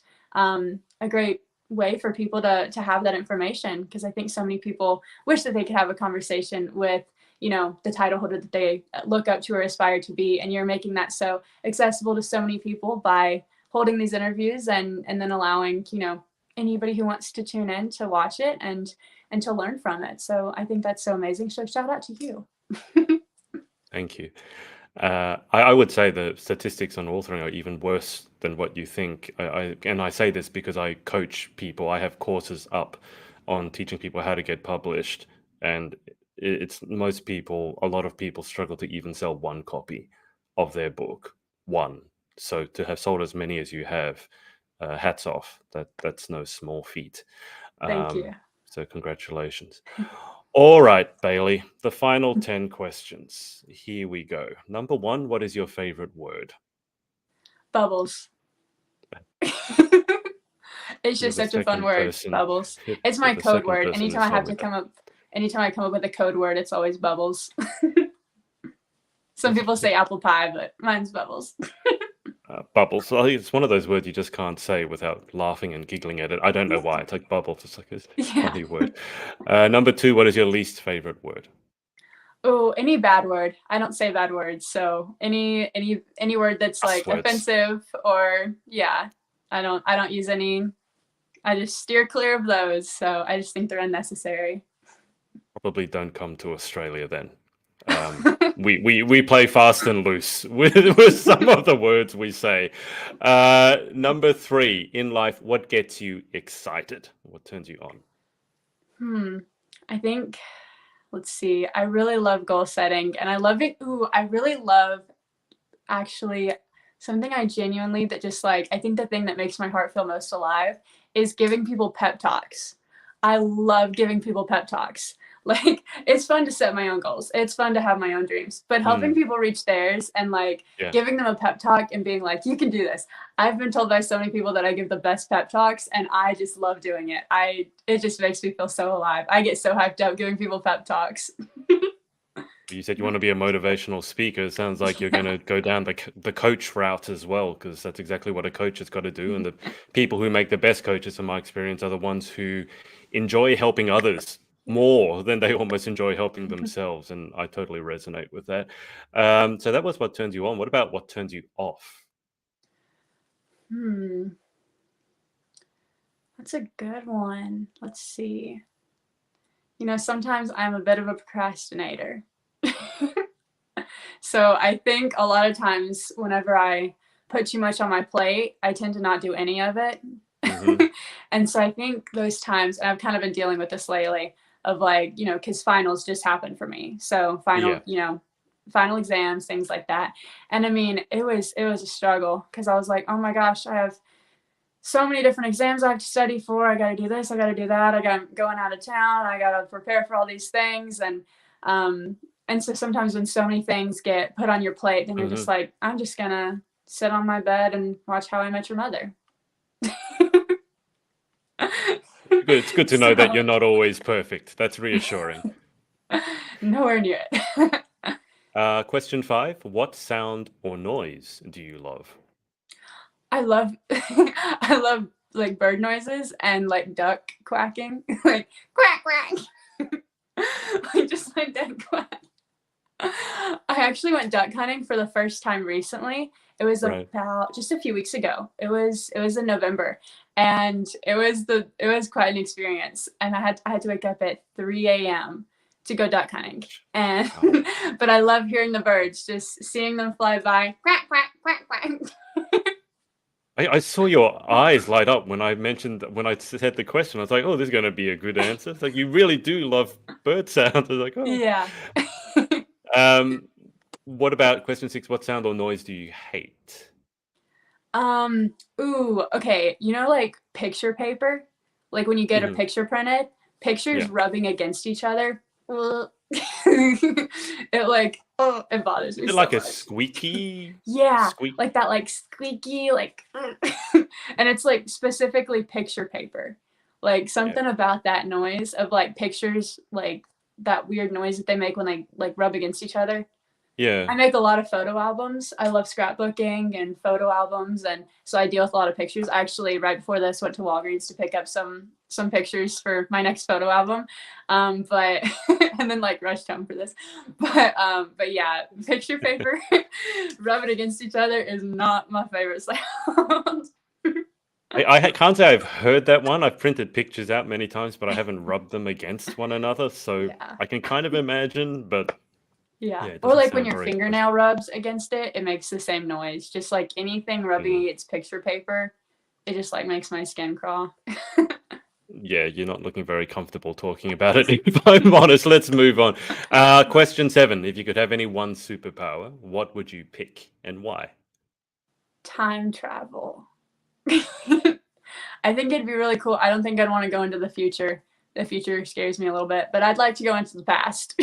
S1: way for people to have that information, because I think so many people wish that they could have a conversation with, you know, the title holder that they look up to or aspire to be, and you're making that so accessible to so many people by holding these interviews and then allowing, you know, anybody who wants to tune in to watch it and to learn from it. So I think that's so amazing. So shout out to you.
S2: Thank you. I would say the statistics on authoring are even worse than what you think. And I say this because I coach people. I have courses up on teaching people how to get published, and it's most people, a lot of people struggle to even sell one copy of their book. One. So to have sold as many as you have, hats off. That's no small feat.
S1: Thank you.
S2: So congratulations. All right, Bailey, the final 10 questions. Here we go. Number 1, what is your favorite word?
S1: Bubbles. It's just such a fun word, bubbles. It's my code word. Anytime I come up with a code word, it's always bubbles. Some people say apple pie, but mine's bubbles.
S2: Bubbles. Well, it's one of those words you just can't say without laughing and giggling at it. I don't know why. It's like bubbles. It's like a funny word. Number 2, what is your least favorite word?
S1: Oh, any bad word. I don't say bad words. So any word that's like offensive or I don't use any. I just steer clear of those. So I just think they're unnecessary.
S2: Probably don't come to Australia then. We play fast and loose with some of the words we say. Number 3, in life, what gets you excited? What turns you on?
S1: I think, let's see, I really love goal setting, and I love it. I really love, actually, something I genuinely, that just like, I think the thing that makes my heart feel most alive is giving people pep talks. I love giving people pep talks. Like, it's fun to set my own goals. It's fun to have my own dreams, but helping people reach theirs and like giving them a pep talk and being like, you can do this. I've been told by so many people that I give the best pep talks, and I just love doing it. It just makes me feel so alive. I get so hyped up giving people pep talks.
S2: You said you want to be a motivational speaker. It sounds like you're going to go down the coach route as well, because that's exactly what a coach has got to do. And the people who make the best coaches, in my experience, are the ones who enjoy helping others more than they almost enjoy helping themselves. And I totally resonate with that. So that was what turns you on. What about what turns you off?
S1: That's a good one. Let's see. You know, sometimes I'm a bit of a procrastinator. So I think a lot of times whenever I put too much on my plate, I tend to not do any of it. And so I think those times, and I've kind of been dealing with this lately, of like, you know, because finals just happened for me. So you know, final exams, things like that. And I mean, it was a struggle, because I was like, oh my gosh, I have so many different exams I have to study for. I got to do this, I got to do that. I'm going out of town. I got to prepare for all these things. And so sometimes when so many things get put on your plate, then you're just like, I'm just going to sit on my bed and watch How I Met Your Mother.
S2: It's good to know that you're not always perfect. That's reassuring.
S1: Nowhere near
S2: it. Question 5. What sound or noise do you love?
S1: I love like bird noises and like duck quacking, like quack quack, like just like that quack. I actually went duck hunting for the first time recently. It was about just a few weeks ago. It was in November, and it was quite an experience. And I had to wake up at 3 a.m. to go duck hunting. And but I love hearing the birds, just seeing them fly by, quack quack quack quack.
S2: I saw your eyes light up when I said the question. I was like, oh, this is going to be a good answer. It's like, you really do love bird sounds. I was like, oh.
S1: Yeah.
S2: What about question 6? What sound or noise do you hate?
S1: Okay. You know, like picture paper? Like when you get a picture printed, pictures rubbing against each other. It bothers me.
S2: Is it like a squeaky?
S1: Yeah, like that, like squeaky, like, and it's like specifically picture paper. Like something about that noise of like pictures, like that weird noise that they make when they like rub against each other.
S2: Yeah.
S1: I make a lot of photo albums. I love scrapbooking and photo albums, and so I deal with a lot of pictures. I actually, right before this, went to Walgreens to pick up some pictures for my next photo album, but and then like rushed home for this. But yeah, picture paper, rub it against each other is not my favorite sound.
S2: I can't say I've heard that one. I've printed pictures out many times, but I haven't rubbed them against one another. So
S1: Yeah.
S2: I can kind of imagine, but
S1: Yeah.
S2: yeah, it
S1: Or
S2: doesn't
S1: like when
S2: sound
S1: your
S2: very pleasant.
S1: fingernail rubs against it, it makes the same noise. Just like anything rubbing
S2: Mm.
S1: against picture paper, it just like makes my skin crawl.
S2: Yeah, you're not looking very comfortable talking about it, if I'm honest. Let's move on. Question 7. If you could have any one superpower, what would you pick and why?
S1: Time travel. I think it'd be really cool. I don't think I'd want to go into the future. The future scares me a little bit, but I'd like to go into the past.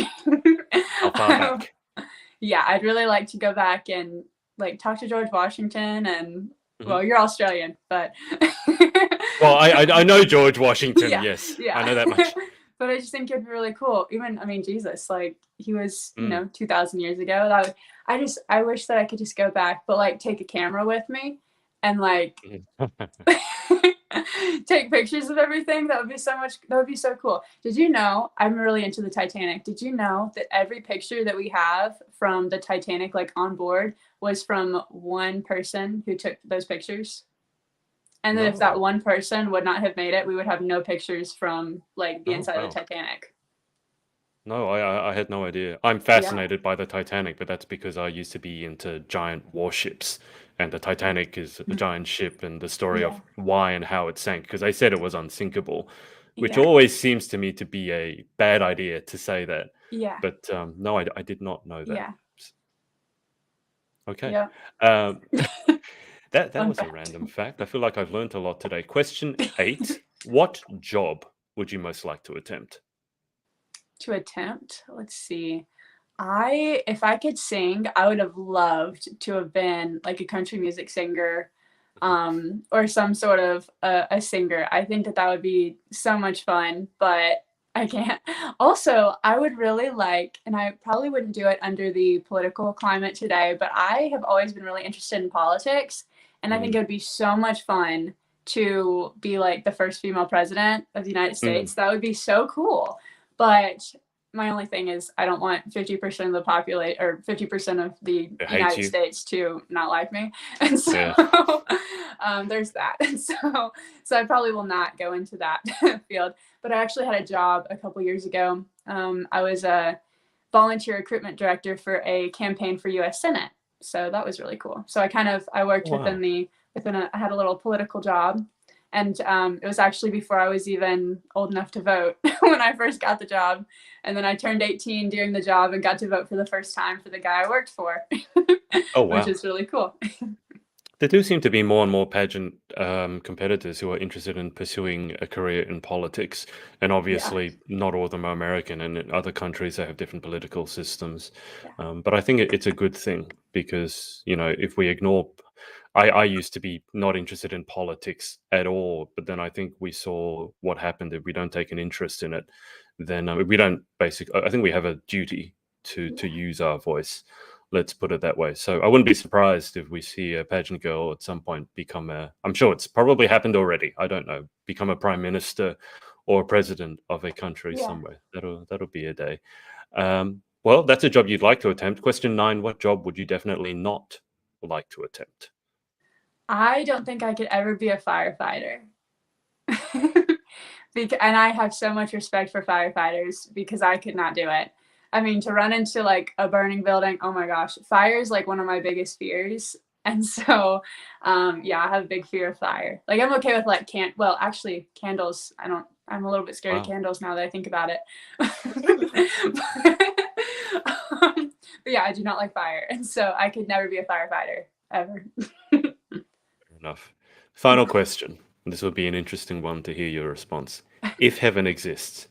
S2: How far back?
S1: Yeah, I'd really like to go back and like talk to George Washington and
S2: Mhm.
S1: well, you're Australian, but
S2: Well, I know George Washington.
S1: yeah,
S2: Yes, I
S1: yeah.
S2: know that much.
S1: But I just think it'd be really cool. Even I mean, Jesus, like he was,
S2: Mm.
S1: 2,000 years ago. That would, I wish that I could just go back, but like take a camera with me and like
S2: Mhm.
S1: take pictures of everything. That would be so much. That would be so cool. Did you know? I'm really into the Titanic. Did you know that every picture that we have from the Titanic, like on board, was from one person who took those pictures? And that if that
S2: No.
S1: one person would not have made it, we would have no pictures from like the
S2: Oh,
S1: inside of the
S2: wow.
S1: Titanic.
S2: No, I had no idea. I'm
S1: Yeah.
S2: fascinated by the Titanic, but that's because I used to be into giant warships, and the Titanic is a giant ship, and the story
S1: Yeah.
S2: of why and how it sank, because they said it was unsinkable, which
S1: Yeah.
S2: always seems to me to be a bad idea to say that.
S1: Yeah.
S2: But no, I did not know that.
S1: Yeah.
S2: Okay.
S1: Yeah.
S2: Um, that
S1: Fun
S2: was a
S1: fact.
S2: random fact. I feel like I've learned a lot today. Question 8. What job would you most like to attempt?
S1: To attempt, let's see. If I could sing, I would have loved to have been like a country music singer, or some sort of a singer. I think that that would be so much fun, but I can't. Also, I would really like, and I probably wouldn't do it under the political climate today, but I have always been really interested in politics, and I think
S2: Mhm.
S1: it would be so much fun to be like the first female president of the United
S2: Mm.
S1: States. That would be so cool. But my only thing is I don't want 50% of the population or 50% of the
S2: It hates
S1: United
S2: you.
S1: States to not like me. And so
S2: Yeah.
S1: there's that. And so I probably will not go into that field. But I actually had a job a couple years ago. I was a volunteer recruitment director for a campaign for US Senate. So that was really cool. So I worked
S2: Wow.
S1: I had a little political job, and it was actually before I was even old enough to vote when I first got the job. And then I turned 18 during the job and got to vote for the first time for the guy I worked for,
S2: Oh,
S1: which
S2: wow.
S1: is really cool.
S2: There do seem to be more and more pageant competitors who are interested in pursuing a career in politics. And
S1: Yeah,
S2: obviously, not all of them are American, and in other countries, they have different political systems.
S1: yeah,
S2: But I think it's a good thing because, if we ignore, I used to be not interested in politics at all. But then I think we saw what happened if we don't take an interest in it. Then we don't basically, I think we have a duty to
S1: yeah,
S2: use our voice. Let's put it that way. So I wouldn't be surprised if we see a pageant girl at some point become I'm sure it's probably happened already. I don't know, become a prime minister or president of a country
S1: yeah.
S2: somewhere. That'll be a day. Well, that's a job you'd like to attempt. Question 9: What job would you definitely not like to attempt?
S1: I don't think I could ever be a firefighter. And I have so much respect for firefighters because I could not do it. I mean, to run into like a burning building, oh my gosh, fire is like one of my biggest fears. And so, yeah, I have a big fear of fire. Like I'm okay with like well, actually candles. I'm a little bit scared of
S2: Wow.
S1: candles now that I think about it. But yeah, I do not like fire. And so I could never be a firefighter ever.
S2: Fair enough. Final question. This will be an interesting one to hear your response. If heaven exists,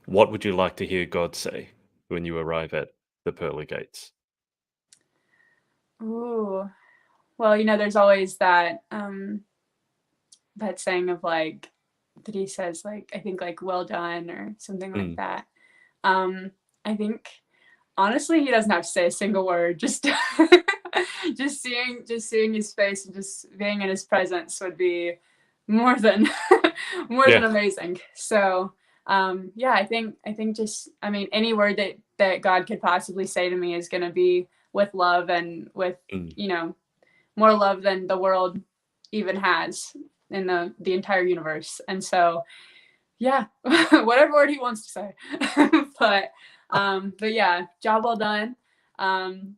S2: what would you like to hear God say when you arrive at the pearly gates?
S1: Ooh. Well, there's always that saying of like that he says like I think like well done or something like
S2: Mm.
S1: that. I think Honestly, he doesn't have to say a single word. Just just seeing his face and just being in his presence would be more than more than
S2: Yeah.
S1: amazing. So yeah, I think just, I mean, any word that God could possibly say to me is going to be with love and with,
S2: Mm.
S1: you know, more love than the world even has in the entire universe. And so yeah, whatever word he wants to say. But yeah, job well done. I'm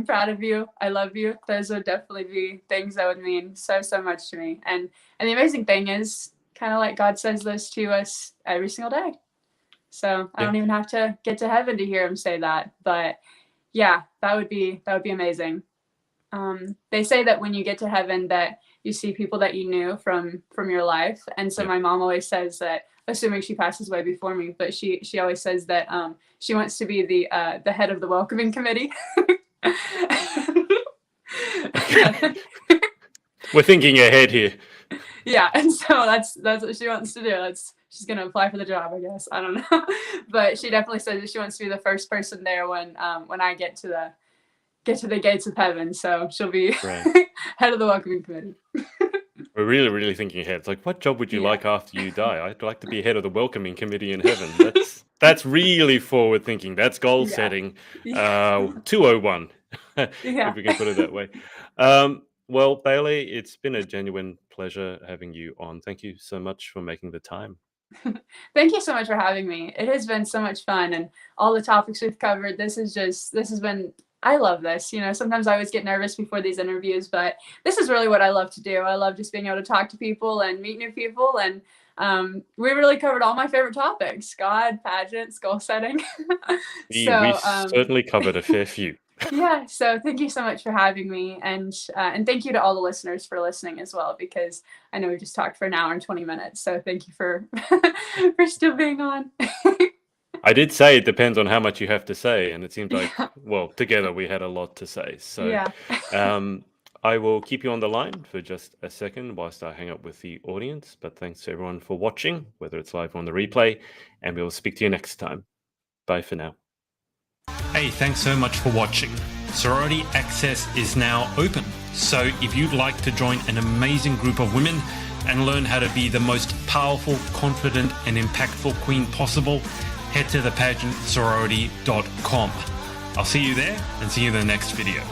S1: proud of you. I love you. Those would definitely be things that would mean so, so much to me. And the amazing thing is, kind of like God says this to us every single day. So I
S2: Yeah.
S1: don't even have to get to heaven to hear him say that. But yeah, that would be amazing. They say that when you get to heaven that you see people that you knew from your life. And so
S2: Yeah.
S1: my mom always says that, assuming she passes away before me, but she always says that she wants to be the head of the welcoming committee.
S2: Okay. We're thinking ahead here.
S1: Yeah, and so that's what she wants to do. She's gonna apply for the job, I guess. I don't know, but she definitely says that she wants to be the first person there when I get to the gates of heaven. So she'll be
S2: Right.
S1: head of the welcoming committee.
S2: We're really, really thinking ahead. It's like, what job would you
S1: Yeah.
S2: like after you die? I'd like to be head of the welcoming committee in heaven. That's really forward thinking. That's goal
S1: Yeah.
S2: setting.
S1: Yeah.
S2: 201,
S1: Yeah.
S2: if we can put it that way. Well, Bailey, it's been a genuine pleasure having you on. Thank you so much for making the time.
S1: Thank you so much for having me. It has been so much fun, and all the topics we've covered. This has been, I love this. You know, sometimes I always get nervous before these interviews, but this is really what I love to do. I love just being able to talk to people and meet new people. And we really covered all my favorite topics: God, pageants, goal setting.
S2: We
S1: So
S2: certainly covered a fair few.
S1: yeah, so thank you so much for having me, and thank you to all the listeners for listening as well, because I know we just talked for an hour and 20 minutes. So thank you for for still being on.
S2: I did say it depends on how much you have to say, and it seemed like,
S1: Yeah.
S2: well, together we had a lot to say. So
S1: Yeah.
S2: I will keep you on the line for just a second whilst I hang up with the audience. But thanks to everyone for watching, whether it's live or on the replay, and we'll speak to you next time. Bye for now. Hey, thanks so much for watching. Sorority Access is now open. So if you'd like to join an amazing group of women and learn how to be the most powerful, confident, and impactful queen possible, head to thepageantsorority.com. I'll see you there and see you in the next video.